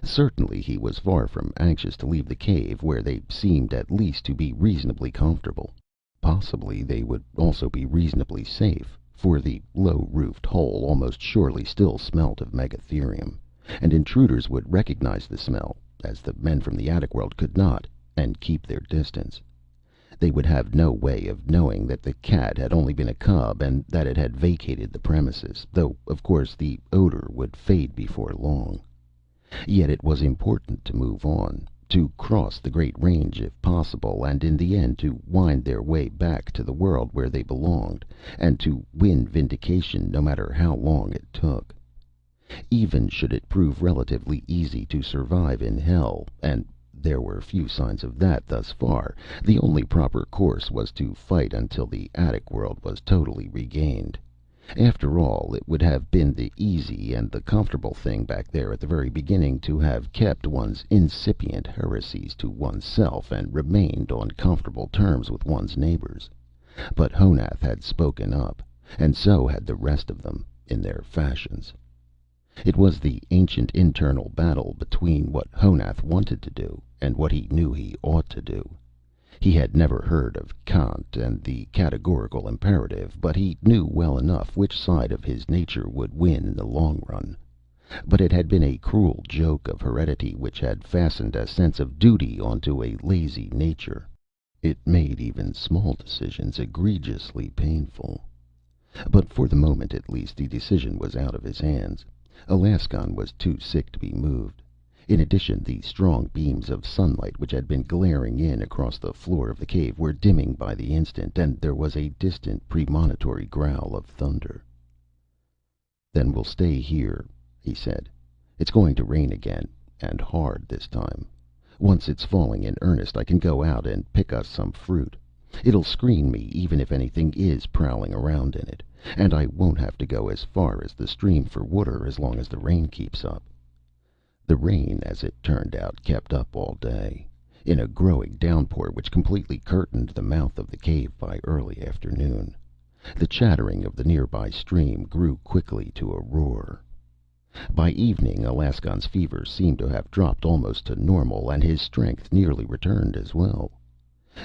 Certainly he was far from anxious to leave the cave, where they seemed at least to be reasonably comfortable. Possibly they would also be reasonably safe, for the low-roofed hole almost surely still smelt of megatherium, and intruders would recognize the smell, as the men from the attic world could not, and keep their distance. They would have no way of knowing that the cat had only been a cub and that it had vacated the premises, though of course the odor would fade before long. Yet it was important to move on, to cross the Great Range if possible, and in the end to wind their way back to the world where they belonged, and to win vindication no matter how long it took. Even should it prove relatively easy to survive in Hell, and there were few signs of that thus far, the only proper course was to fight until the attic world was totally regained. After all, it would have been the easy and the comfortable thing back there at the very beginning to have kept one's incipient heresies to oneself and remained on comfortable terms with one's neighbors. But Honath had spoken up, and so had the rest of them, in their fashions. It was the ancient internal battle between what Honath wanted to do and what he knew he ought to do. He had never heard of Kant and the categorical imperative, but he knew well enough which side of his nature would win in the long run. But it had been a cruel joke of heredity which had fastened a sense of duty onto a lazy nature. It made even small decisions egregiously painful. But for the moment at least, the decision was out of his hands. Alaskon was too sick to be moved. In addition, the strong beams of sunlight which had been glaring in across the floor of the cave were dimming by the instant, and there was a distant premonitory growl of thunder. "Then we'll stay here," he said. "It's going to rain again, and hard this time. Once it's falling in earnest, I can go out and pick us some fruit. It'll screen me even if anything is prowling around in it, and I won't have to go as far as the stream for water as long as the rain keeps up." The rain, as it turned out, kept up all day, in a growing downpour which completely curtained the mouth of the cave by early afternoon. The chattering of the nearby stream grew quickly to a roar. By evening, Alaskon's fever seemed to have dropped almost to normal, and his strength nearly returned as well.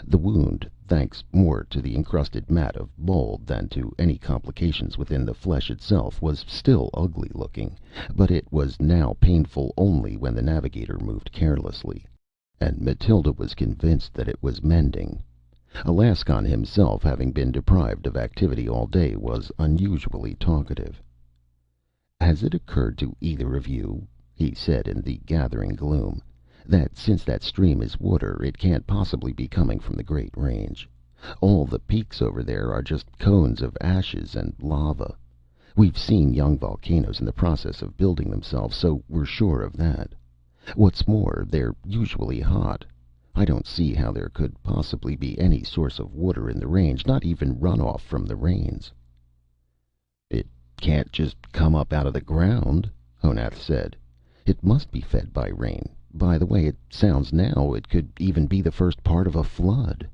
The wound, thanks more to the encrusted mat of mold than to any complications within the flesh itself, was still ugly looking, but it was now painful only when the navigator moved carelessly, and Matilda was convinced that it was mending. Alaskon himself, having been deprived of activity all day, was unusually talkative. "Has it occurred to either of you," he said in the gathering gloom, "that since that stream is water, it can't possibly be coming from the Great Range? All the peaks over there are just cones of ashes and lava. We've seen young volcanoes in the process of building themselves, so we're sure of that. What's more, they're usually hot. I don't see how there could possibly be any source of water in the range, not even runoff from the rains." "It can't just come up out of the ground," Honath said. "It must be fed by rain. By the way it sounds now, it could even be the first part of a flood."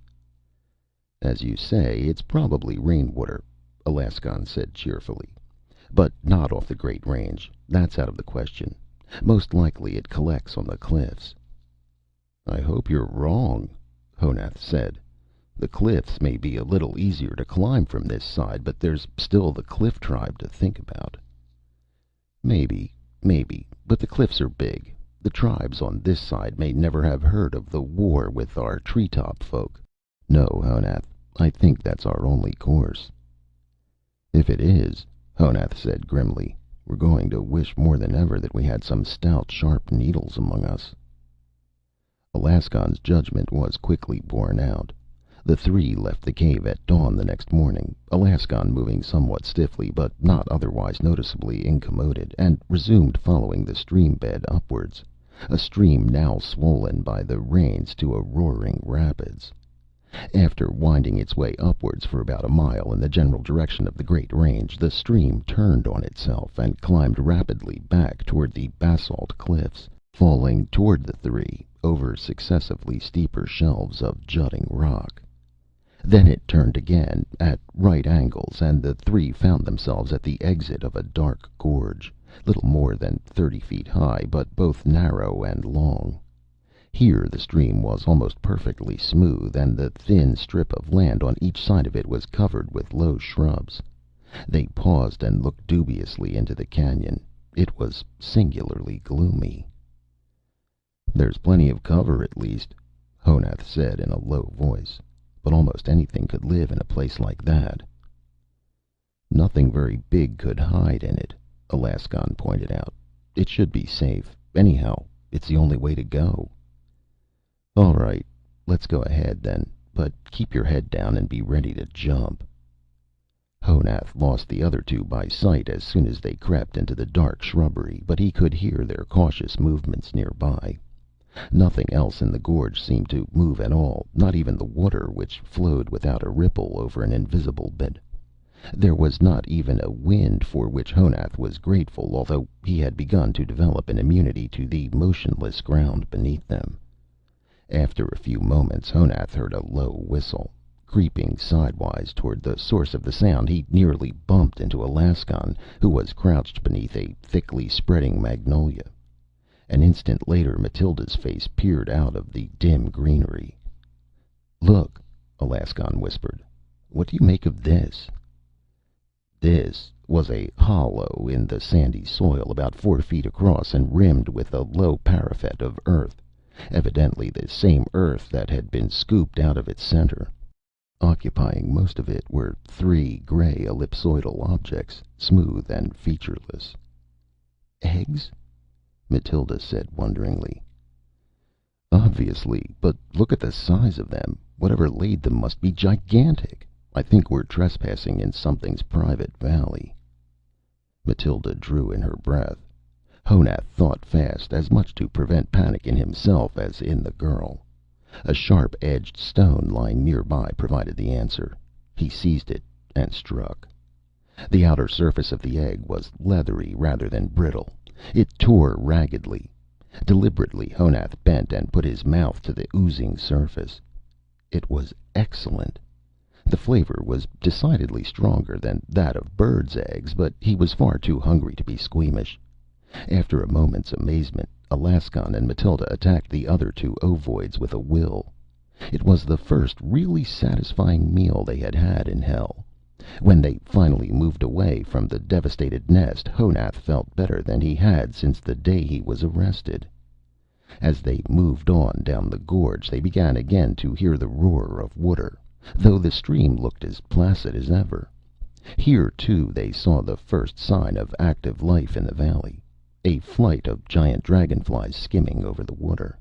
"As you say, it's probably rainwater," Alaskon said cheerfully. "But not off the Great Range. That's out of the question. Most likely it collects on the cliffs." "I hope you're wrong," Honath said. "The cliffs may be a little easier to climb from this side, but there's still the cliff tribe to think about." Maybe. But the cliffs are big. The tribes on this side may never have heard of the war with our treetop folk. No, Honath, I think that's our only course." "If it is," Honath said grimly, "we're going to wish more than ever that we had some stout, sharp needles among us." Alaskon's judgment was quickly borne out. The three left the cave at dawn the next morning, Alaskon moving somewhat stiffly, but not otherwise noticeably incommoded, and resumed following the stream bed upwards, a stream now swollen by the rains to a roaring rapids. After winding its way upwards for about a mile in the general direction of the Great Range, the stream turned on itself and climbed rapidly back toward the basalt cliffs, falling toward the three over successively steeper shelves of jutting rock. Then it turned again, at right angles, and the three found themselves at the exit of a dark gorge, little more than 30 feet high, but both narrow and long. Here the stream was almost perfectly smooth, and the thin strip of land on each side of it was covered with low shrubs. They paused and looked dubiously into the canyon. It was singularly gloomy. "There's plenty of cover, at least," Honath said in a low voice. "But almost anything could live in a place like that." "Nothing very big could hide in it," Alaskon pointed out. "It should be safe. Anyhow, it's the only way to go." "All right, let's go ahead then. But keep your head down and be ready to jump." Honath lost the other two by sight as soon as they crept into the dark shrubbery, but he could hear their cautious movements nearby. Nothing else in the gorge seemed to move at all, not even the water, which flowed without a ripple over an invisible bed. There was not even a wind, for which Honath was grateful, although he had begun to develop an immunity to the motionless ground beneath them. After a few moments, Honath heard a low whistle. Creeping sidewise toward the source of the sound, he nearly bumped into Alaskon, who was crouched beneath a thickly spreading magnolia. An instant later, Matilda's face peered out of the dim greenery. "Look," Alaskon whispered. "What do you make of this?" This was a hollow in the sandy soil, about 4 feet across and rimmed with a low parapet of earth, evidently the same earth that had been scooped out of its center. Occupying most of it were 3 gray ellipsoidal objects, smooth and featureless. "Eggs?" Matilda said wonderingly. "Obviously, but look at the size of them. Whatever laid them must be gigantic. I think we're trespassing in something's private valley." Matilda drew in her breath. Honath thought fast, as much to prevent panic in himself as in the girl. A sharp-edged stone lying nearby provided the answer. He seized it and struck. The outer surface of the egg was leathery rather than brittle. It tore raggedly. Deliberately, Honath bent and put his mouth to the oozing surface. It was excellent. The flavor was decidedly stronger than that of birds' eggs, but he was far too hungry to be squeamish. After a moment's amazement, Alaskon and Matilda attacked the other 2 ovoids with a will. It was the first really satisfying meal they had had in hell. When they finally moved away from the devastated nest, Honath felt better than he had since the day he was arrested. As they moved on down the gorge, they began again to hear the roar of water, though the stream looked as placid as ever. Here, too, they saw the first sign of active life in the valley. A flight of giant dragonflies skimming over the water.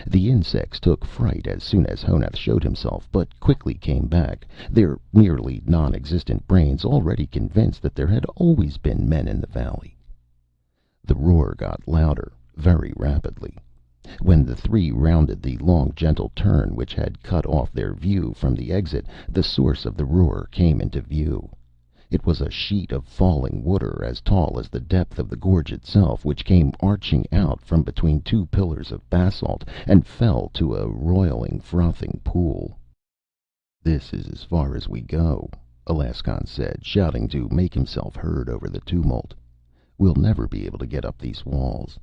The insects took fright as soon as Honath showed himself, but quickly came back, their nearly non-existent brains already convinced that there had always been men in the valley. The roar got louder, very rapidly. When the 3 rounded the long, gentle turn which had cut off their view from the exit, the source of the roar came into view. It was a sheet of falling water as tall as the depth of the gorge itself, which came arching out from between 2 pillars of basalt and fell to a roiling, frothing pool. "This is as far as we go," Alaskon said, shouting to make himself heard over the tumult. "We'll never be able to get up these walls."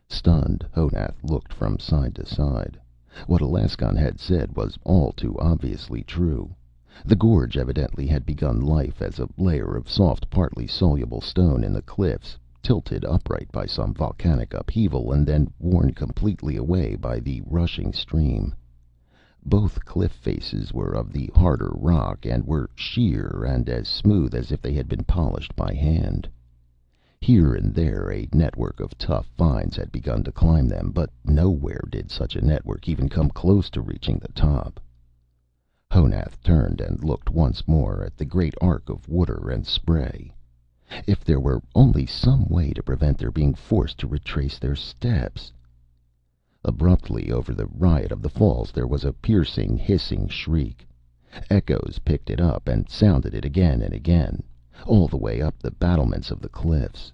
Stunned, Honath looked from side to side. What Alaskon had said was all too obviously true. The gorge evidently had begun life as a layer of soft, partly soluble stone in the cliffs, tilted upright by some volcanic upheaval, and then worn completely away by the rushing stream. Both cliff faces were of the harder rock, and were sheer and as smooth as if they had been polished by hand. Here and there a network of tough vines had begun to climb them, but nowhere did such a network even come close to reaching the top. Honath turned and looked once more at the great arc of water and spray. If there were only some way to prevent their being forced to retrace their steps. Abruptly, over the riot of the falls, there was a piercing, hissing shriek. Echoes picked it up and sounded it again and again, all the way up the battlements of the cliffs.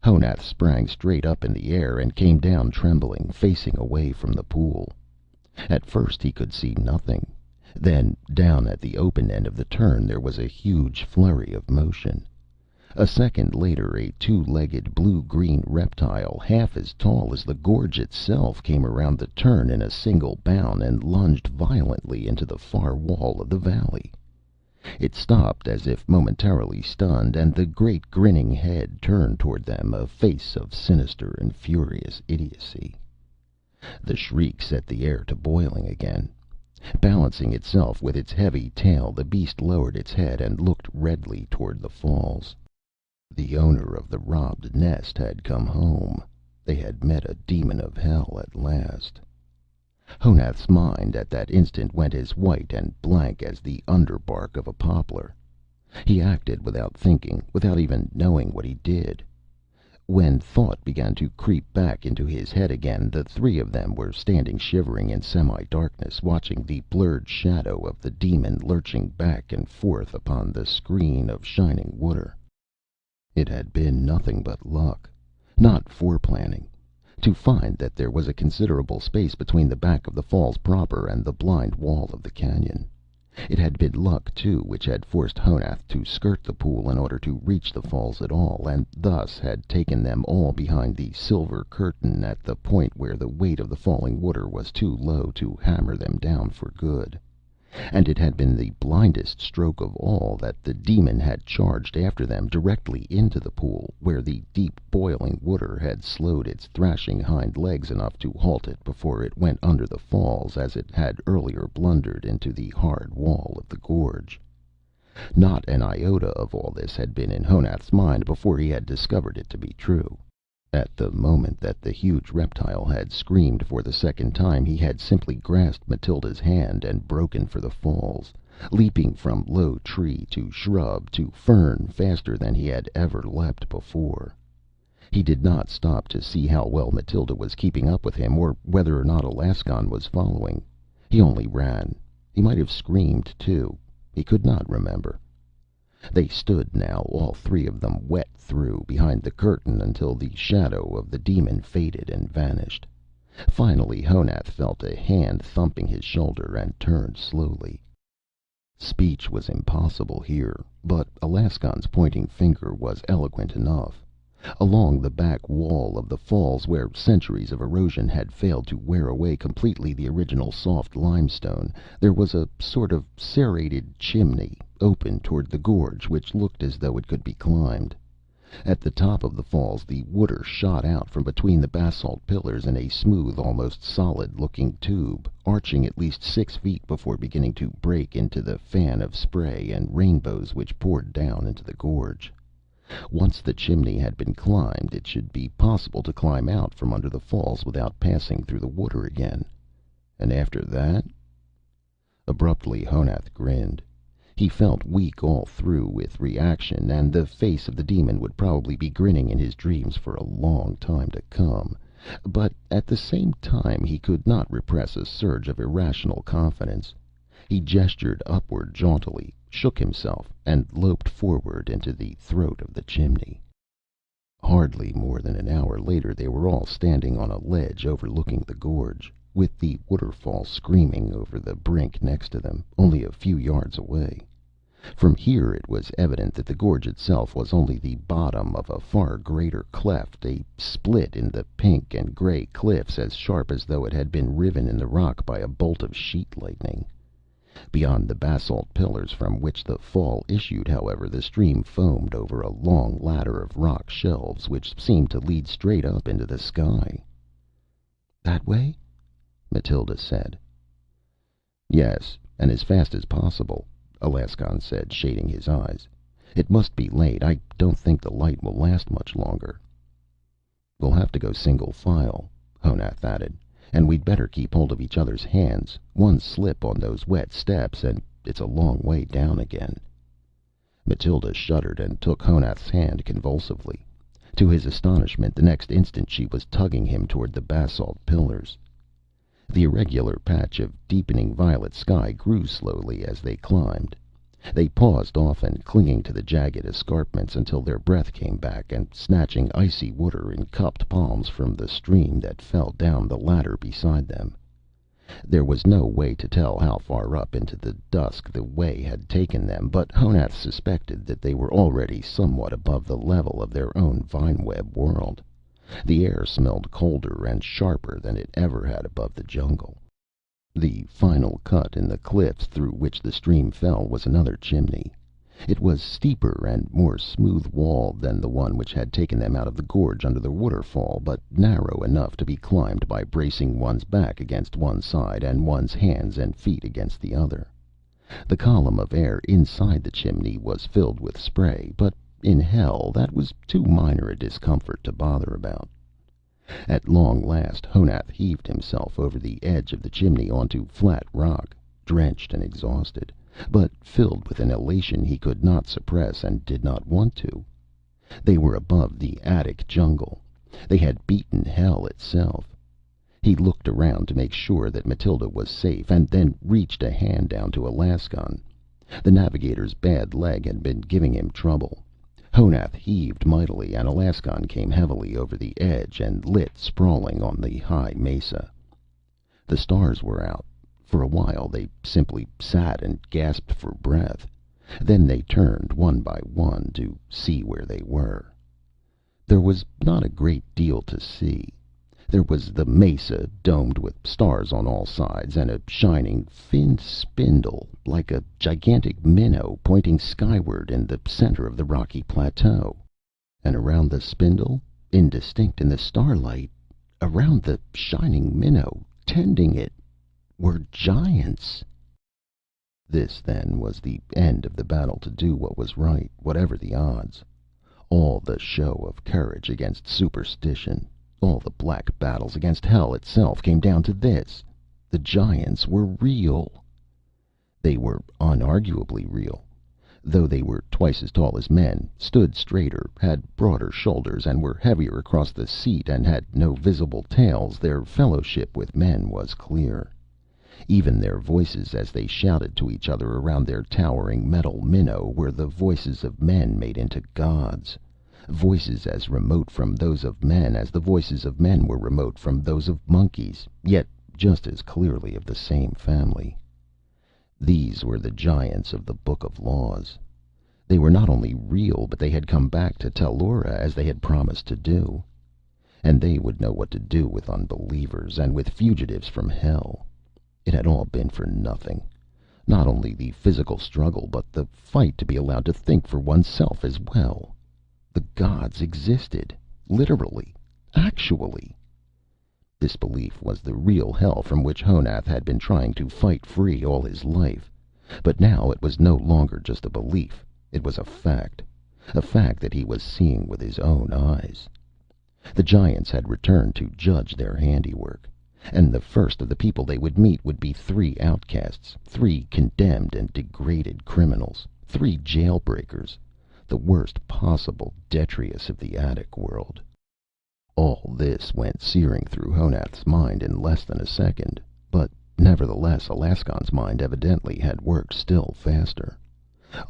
Honath sprang straight up in the air and came down trembling, facing away from the pool. At first he could see nothing. Then, down at the open end of the turn, there was a huge flurry of motion. A second later, a 2-legged blue-green reptile, half as tall as the gorge itself, came around the turn in a single bound and lunged violently into the far wall of the valley. It stopped as if momentarily stunned, and the great grinning head turned toward them, a face of sinister and furious idiocy. The shriek set the air to boiling again. Balancing itself with its heavy tail, the beast lowered its head and looked redly toward the falls. The owner of the robbed nest had come home. They had met a demon of hell at last. Honath's mind at that instant went as white and blank as the underbark of a poplar. He acted without thinking, without even knowing what he did. When thought began to creep back into his head again, the three of them were standing shivering in semi-darkness, watching the blurred shadow of the demon lurching back and forth upon the screen of shining water. It had been nothing but luck, not foreplanning, to find that there was a considerable space between the back of the falls proper and the blind wall of the canyon. It had been luck, too, which had forced Honath to skirt the pool in order to reach the falls at all, and thus had taken them all behind the silver curtain at the point where the weight of the falling water was too low to hammer them down for good. And it had been the blindest stroke of all that the demon had charged after them directly into the pool, where the deep boiling water had slowed its thrashing hind legs enough to halt it before it went under the falls, as it had earlier blundered into the hard wall of the gorge. Not an iota of all this had been in Honath's mind before he had discovered it to be true. At the moment that the huge reptile had screamed for the second time, he had simply grasped Matilda's hand and broken for the falls, leaping from low tree to shrub to fern faster than he had ever leapt before. He did not stop to see how well Matilda was keeping up with him, or whether or not Alaskon was following. He only ran. He might have screamed, too. He could not remember. They stood now, all three of them, wet through, behind the curtain until the shadow of the demon faded and vanished. Finally, Honath felt a hand thumping his shoulder and turned slowly. Speech was impossible here, but Alaskon's pointing finger was eloquent enough. Along the back wall of the falls, where centuries of erosion had failed to wear away completely the original soft limestone, there was a sort of serrated chimney open toward the gorge, which looked as though it could be climbed. At the top of the falls the water shot out from between the basalt pillars in a smooth, almost solid-looking tube, arching at least 6 feet before beginning to break into the fan of spray and rainbows which poured down into the gorge. Once the chimney had been climbed, it should be possible to climb out from under the falls without passing through the water again. And after that? Abruptly, Honath grinned. He felt weak all through with reaction, and the face of the demon would probably be grinning in his dreams for a long time to come. But at the same time he could not repress a surge of irrational confidence. He gestured upward jauntily, shook himself, and loped forward into the throat of the chimney. Hardly more than an hour later they were all standing on a ledge overlooking the gorge, with the waterfall screaming over the brink next to them, only a few yards away. From here it was evident that the gorge itself was only the bottom of a far greater cleft, a split in the pink and gray cliffs as sharp as though it had been riven in the rock by a bolt of sheet lightning. Beyond the basalt pillars from which the fall issued, however, the stream foamed over a long ladder of rock shelves which seemed to lead straight up into the sky. "That way?" Matilda said. "Yes, and as fast as possible," Alaskon said, shading his eyes. "It must be late. I don't think the light will last much longer." "We'll have to go single file," Honath added. "And we'd better keep hold of each other's hands. One slip on those wet steps, and it's a long way down again." Matilda shuddered and took Honath's hand convulsively. To his astonishment, the next instant she was tugging him toward the basalt pillars. The irregular patch of deepening violet sky grew slowly as they climbed. They paused often, clinging to the jagged escarpments until their breath came back, and snatching icy water in cupped palms from the stream that fell down the ladder beside them. There was no way to tell how far up into the dusk the way had taken them, but Honath suspected that they were already somewhat above the level of their own vine-web world. The air smelled colder and sharper than it ever had above the jungle. The final cut in the cliffs through which the stream fell was another chimney. It was steeper and more smooth-walled than the one which had taken them out of the gorge under the waterfall, but narrow enough to be climbed by bracing one's back against one side and one's hands and feet against the other. The column of air inside the chimney was filled with spray, but in hell that was too minor a discomfort to bother about. At long last, Honath heaved himself over the edge of the chimney onto flat rock, drenched and exhausted, but filled with an elation he could not suppress and did not want to. They were above the attic jungle. They had beaten hell itself. He looked around to make sure that Mathild was safe, and then reached a hand down to Alaskon. The navigator's bad leg had been giving him trouble. Honath heaved mightily, and Alaskon came heavily over the edge and lit sprawling on the high mesa. The stars were out. For a while they simply sat and gasped for breath. Then they turned one by one to see where they were. There was not a great deal to see. There was the mesa, domed with stars on all sides, and a shining, finned spindle, like a gigantic minnow, pointing skyward in the center of the rocky plateau. And around the spindle, indistinct in the starlight, around the shining minnow, tending it, were giants. This, then, was the end of the battle to do what was right, whatever the odds. All the show of courage against superstition, all the black battles against hell itself, came down to this: the giants were real. They were unarguably real. Though they were twice as tall as men, stood straighter, had broader shoulders, and were heavier across the seat, and had no visible tails, their fellowship with men was clear. Even their voices, as they shouted to each other around their towering metal minnow, were the voices of men made into gods. Voices as remote from those of men as the voices of men were remote from those of monkeys, yet just as clearly of the same family. These were the giants of the Book of Laws. They were not only real, but they had come back to Tellura as they had promised to do. And they would know what to do with unbelievers, and with fugitives from hell. It had all been for nothing. Not only the physical struggle, but the fight to be allowed to think for oneself as well. The gods existed. Literally. Actually. This belief was the real hell from which Honath had been trying to fight free all his life. But now it was no longer just a belief. It was a fact. A fact that he was seeing with his own eyes. The giants had returned to judge their handiwork. And the first of the people they would meet would be 3 outcasts, 3 condemned and degraded criminals, 3 jailbreakers, the worst possible detritus of the attic world. All this went searing through Honath's mind in less than a second, but nevertheless Alaskon's mind evidently had worked still faster.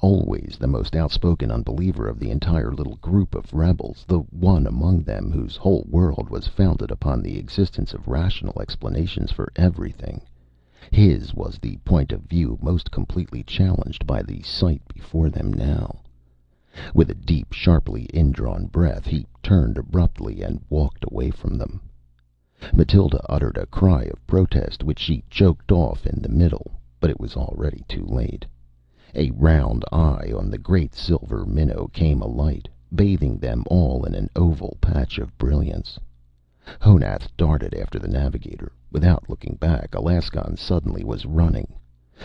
Always the most outspoken unbeliever of the entire little group of rebels, the one among them whose whole world was founded upon the existence of rational explanations for everything, his was the point of view most completely challenged by the sight before them now. With a deep, sharply indrawn breath, he turned abruptly and walked away from them. Mathild uttered a cry of protest, which she choked off in the middle, but it was already too late. A round eye on the great silver minnow came alight, bathing them all in an oval patch of brilliance. Honath darted after the navigator. Without looking back, Alaskon suddenly was running.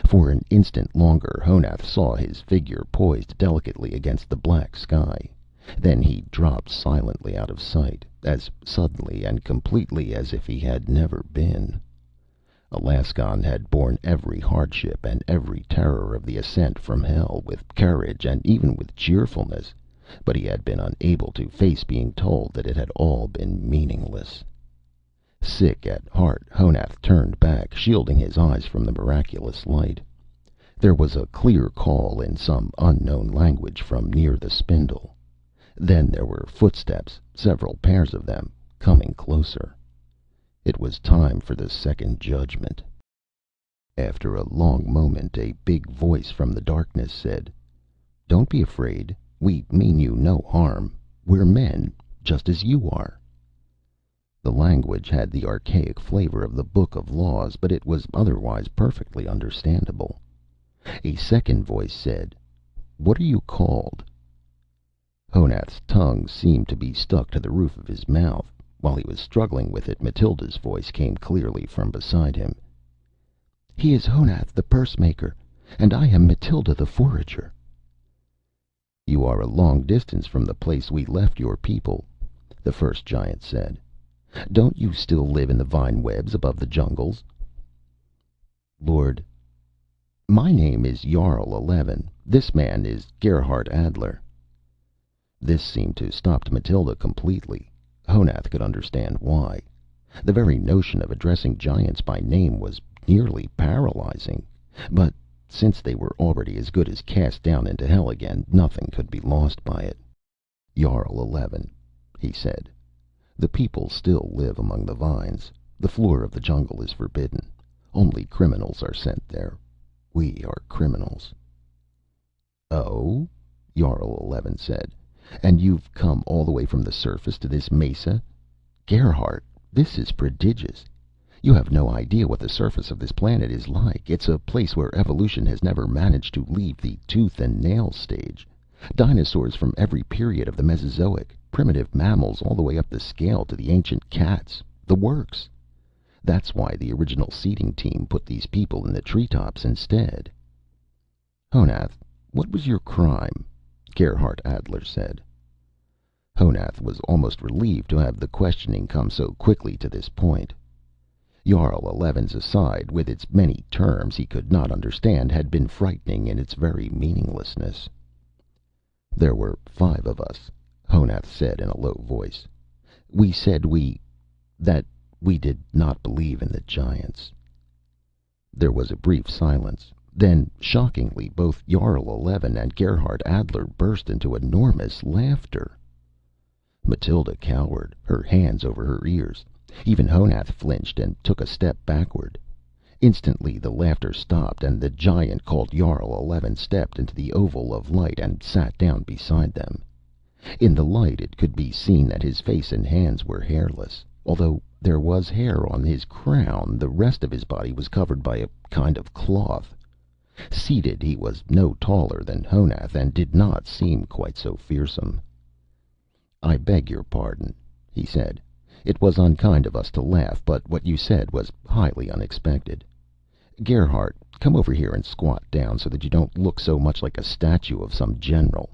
For an instant longer, Honath saw his figure poised delicately against the black sky. Then he dropped silently out of sight, as suddenly and completely as if he had never been. Alaskon had borne every hardship and every terror of the ascent from hell with courage and even with cheerfulness, but he had been unable to face being told that it had all been meaningless. Sick at heart, Honath turned back, shielding his eyes from the miraculous light. There was a clear call in some unknown language from near the spindle. Then there were footsteps, several pairs of them, coming closer. It was time for the second judgment. After a long moment, a big voice from the darkness said, "Don't be afraid. We mean you no harm. We're men, just as you are." The language had the archaic flavor of the Book of Laws, but it was otherwise perfectly understandable. A second voice said, "What are you called?" Honath's tongue seemed to be stuck to the roof of his mouth. While he was struggling with it, Mathilda's voice came clearly from beside him. "He is Honath the Pursemaker, and I am Mathilda the Forager." "You are a long distance from the place we left your people," the first giant said. Don't you still live in the vine webs above the jungles?" "Lord, my name is Jarl 11. This man is Gerhardt Adler." This seemed to stop Mathild completely. Honath could understand why. The very notion of addressing giants by name was nearly paralyzing. But since they were already as good as cast down into hell again, nothing could be lost by it. "Jarl 11," he said. "The people still live among the vines. The floor of the jungle is forbidden. Only criminals are sent there. We are criminals." "Oh?" Jarl 11 said. "And you've come all the way from the surface to this mesa? Gerhardt, this is prodigious. You have no idea what the surface of this planet is like. It's a place where evolution has never managed to leave the tooth and nail stage. Dinosaurs from every period of the Mesozoic, primitive mammals all the way up the scale to the ancient cats, the works. That's why the original seeding team put these people in the treetops instead." "Honath, what was your crime?" Gerhardt Adler said. Honath was almost relieved to have the questioning come so quickly to this point. Jarl 11's aside, with its many terms he could not understand, had been frightening in its very meaninglessness. "There were 5 of us," Honath said in a low voice. "We said that we did not believe in the giants." There was a brief silence. Then, shockingly, both Jarl 11 and Gerhardt Adler burst into enormous laughter. Mathild cowered, her hands over her ears. Even Honath flinched and took a step backward. Instantly the laughter stopped, and the giant called Jarl 11 stepped into the oval of light and sat down beside them. In the light it could be seen that his face and hands were hairless. Although there was hair on his crown, the rest of his body was covered by a kind of cloth. Seated, he was no taller than Honath, and did not seem quite so fearsome. "I beg your pardon," he said. "It was unkind of us to laugh, but what you said was highly unexpected. Gerhardt, come over here and squat down so that you don't look so much like a statue of some general.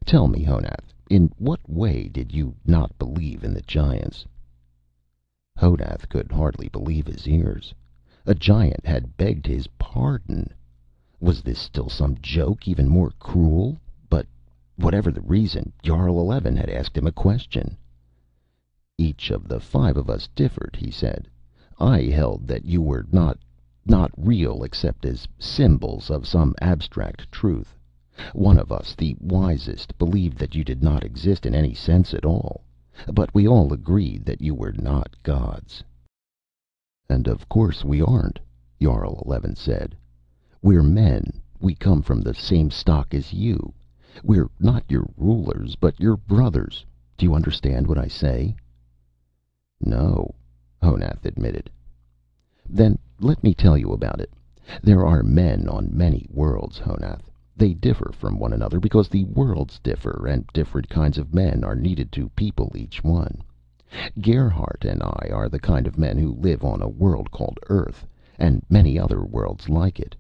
Tell me, Honath, in what way did you not believe in the giants?" Honath could hardly believe his ears. A giant had begged his pardon. Was this still some joke even more cruel? But whatever the reason, Jarl 11 had asked him a question. "Each of the 5 of us differed," he said. "I held that you were not real except as symbols of some abstract truth. One of us, the wisest, believed that you did not exist in any sense at all. But we all agreed that you were not gods." "And of course we aren't," Jarl 11 said. "We're men. We come from the same stock as you. We're not your rulers, but your brothers. Do you understand what I say?" "No," Honath admitted. "Then let me tell you about it. There are men on many worlds, Honath. They differ from one another because the worlds differ, and different kinds of men are needed to people each one. Gerhardt and I are the kind of men who live on a world called Earth, and many other worlds like it.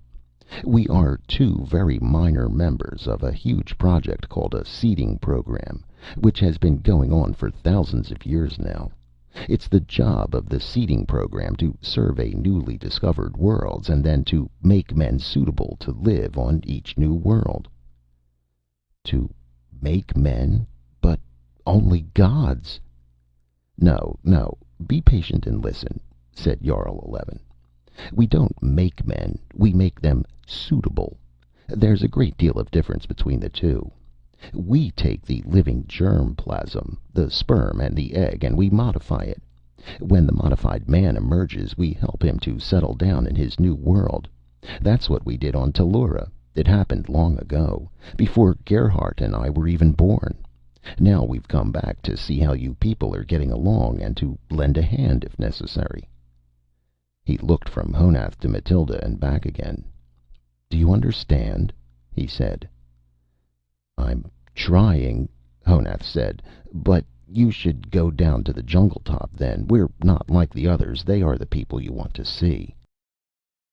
We are 2 very minor members of a huge project called a seeding program, which has been going on for thousands of years now. It's the job of the seeding program to survey newly discovered worlds, and then to make men suitable to live on each new world." "To make men? But only gods." No. Be patient and listen," said Jarl 11. "We don't make men. We make them suitable. There's a great deal of difference between the two. We take the living germ plasm, the sperm and the egg, and we modify it. When the modified man emerges, we help him to settle down in his new world. That's what we did on Tellura. It happened long ago, before Gerhardt and I were even born. Now we've come back to see how you people are getting along, and to lend a hand if necessary." He looked from Honath to Mathild and back again. "Do you understand?" he said. "I'm trying," Honath said. "But you should go down to the jungle top then. We're not like the others. They are the people you want to see."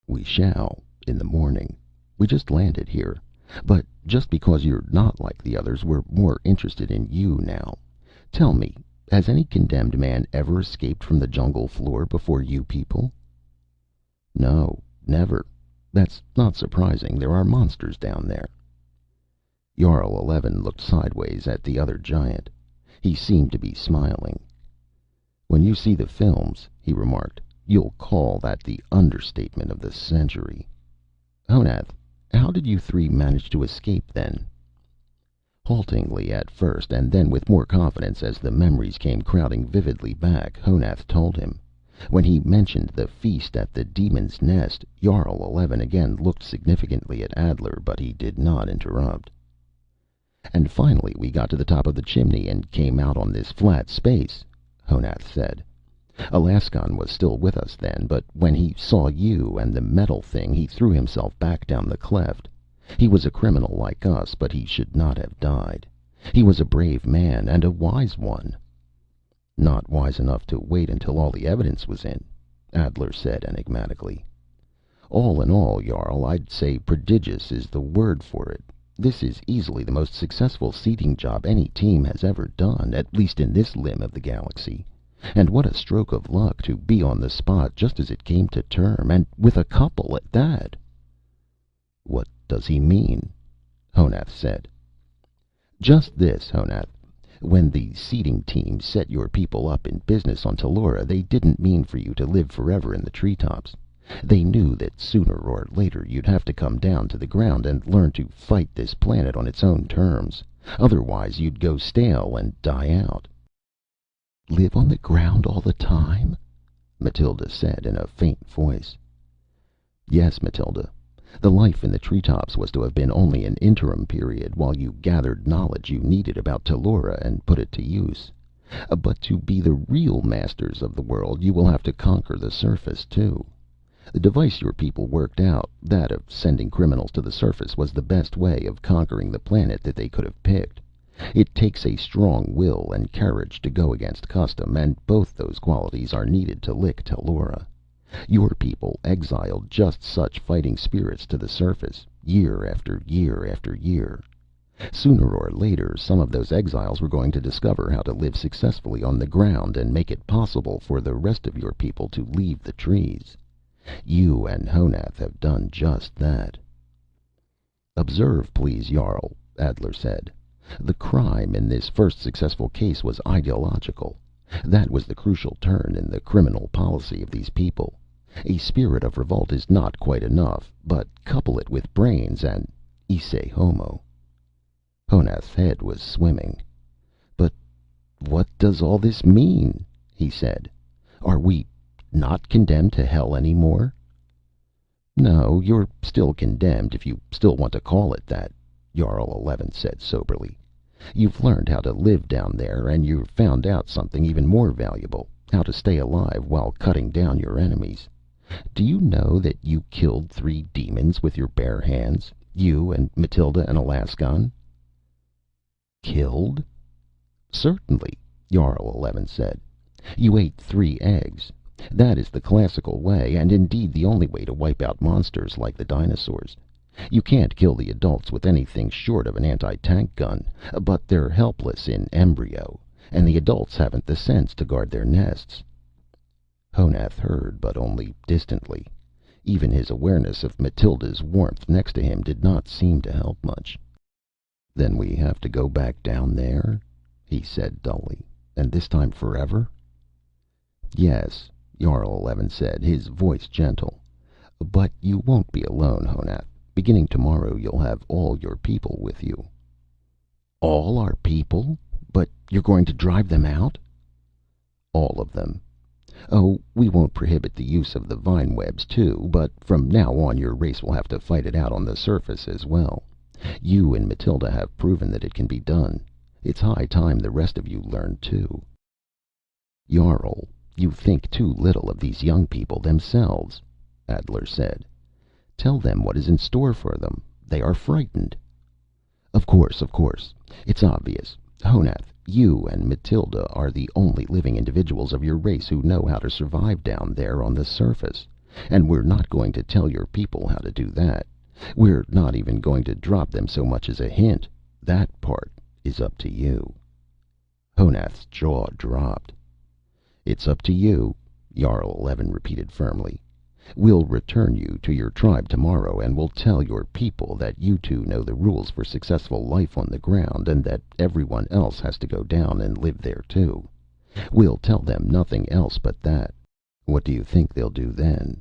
"We shall, in the morning. We just landed here. But just because you're not like the others, we're more interested in you now. Tell me, Has any condemned man ever escaped from the jungle floor before you people?" "No, never. That's not surprising. There are monsters down there." Jarl Eleven looked sideways at the other giant. He seemed to be smiling. "When you see the films," he remarked, "you'll call that the understatement of the century. Honath, how did you three manage to escape, then?" Haltingly at first, and then with more confidence as the memories came crowding vividly back, Honath told him. When he mentioned the feast at the demon's nest, Jarl Eleven again looked significantly at Adler, but he did not interrupt. "And finally we got to the top of the chimney and came out on this flat space," Honath said. "Alaskon was still with us then, but when he saw you and the metal thing, he threw himself back down the cleft. He was a criminal like us, but he should not have died. He was a brave man, and a wise one." "Not wise enough to wait until all the evidence was in," Adler said enigmatically. "All in all, Jarl, I'd say prodigious is the word for it. This is easily the most successful seeding job any team has ever done, at least in this limb of the galaxy. And what a stroke of luck to be on the spot just as it came to term, and with a couple at that." "What does he mean?" Honath said. "Just this, Honath. When the seeding team set your people up in business on Tellura, they didn't mean for you to live forever in the treetops. They knew that sooner or later you'd have to come down to the ground and learn to fight this planet on its own terms. Otherwise you'd go stale and die out." "Live on the ground all the time?" Matilda said in a faint voice. "Yes, Matilda. The life in the treetops was to have been only an interim period, while you gathered knowledge you needed about Tellura and put it to use. But to be the real masters of the world, you will have to conquer the surface, too. The device your people worked out, that of sending criminals to the surface, was the best way of conquering the planet that they could have picked. It takes a strong will and courage to go against custom, and both those qualities are needed to lick Tellura. Your people exiled just such fighting spirits to the surface, year after year after year. Sooner or later, some of those exiles were going to discover how to live successfully on the ground and make it possible for the rest of your people to leave the trees. You and Honath have done just that." "Observe, please, Jarl," Adler said. "The crime in this first successful case was ideological. That was the crucial turn in the criminal policy of these people. A spirit of revolt is not quite enough, but couple it with brains and isse homo." Honath's head was swimming. "But what does all this mean?" he said. "Are we not condemned to hell any more?" "No, you're still condemned, if you still want to call it that," Jarl Eleven said soberly. "You've learned how to live down there, and you've found out something even more valuable: how to stay alive while cutting down your enemies. Do you know that you killed 3 demons with your bare hands? You and Matilda and Alaskon?" "Killed?" "Certainly," Jarl Eleven said. "You ate 3 eggs. That is the classical way, and indeed the only way, to wipe out monsters like the dinosaurs. You can't kill the adults with anything short of an anti-tank gun, but they're helpless in embryo, and the adults haven't the sense to guard their nests." Honath heard, but only distantly. Even his awareness of Matilda's warmth next to him did not seem to help much. "Then we have to go back down there?" he said dully. "And this time forever?" "Yes," Jarl Eleven said, his voice gentle. "But you won't be alone, Honath. Beginning tomorrow, you'll have all your people with you." "All our people? But you're going to drive them out?" "All of them. Oh, we won't prohibit the use of the vine webs, too, but from now on your race will have to fight it out on the surface as well. You and Matilda have proven that it can be done. It's high time the rest of you learned, too." "Jarl, you think too little of these young people themselves," Adler said. "Tell them what is in store for them. They are frightened." Of course. It's obvious. Honath, you and Matilda are the only living individuals of your race who know how to survive down there on the surface. And we're not going to tell your people how to do that. We're not even going to drop them so much as a hint. That part is up to you." Honath's jaw dropped. "It's up to you," Jarl Eleven repeated firmly. "We'll return you to your tribe tomorrow, and we'll tell your people that you two know the rules for successful life on the ground, and that everyone else has to go down and live there too. We'll tell them nothing else but that. What do you think they'll do then?"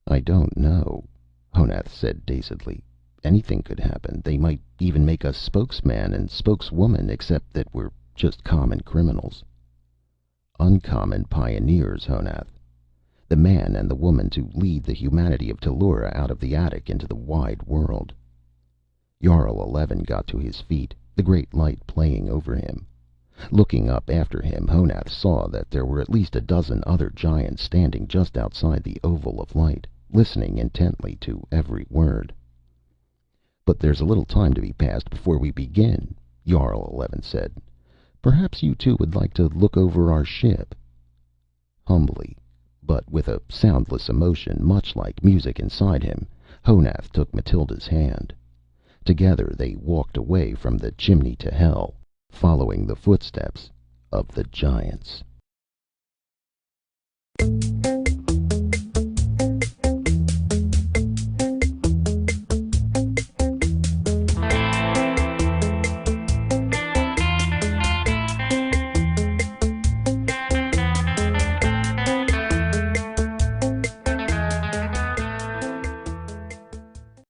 "I don't know," Honath said dazedly. "Anything could happen. They might even make us spokesman and spokeswoman, except that we're just common criminals." "Uncommon pioneers, Honath. The man and the woman to lead the humanity of Tellura out of the attic into the wide world." Jarl Eleven got to his feet, the great light playing over him. Looking up after him, Honath saw that there were at least a dozen other giants standing just outside the oval of light, listening intently to every word. "But there's a little time to be passed before we begin," Jarl Eleven said. "Perhaps you two would like to look over our ship." Humbly, but with a soundless emotion much like music inside him, Honath took Matilda's hand. Together they walked away from the chimney to hell, following the footsteps of the giants.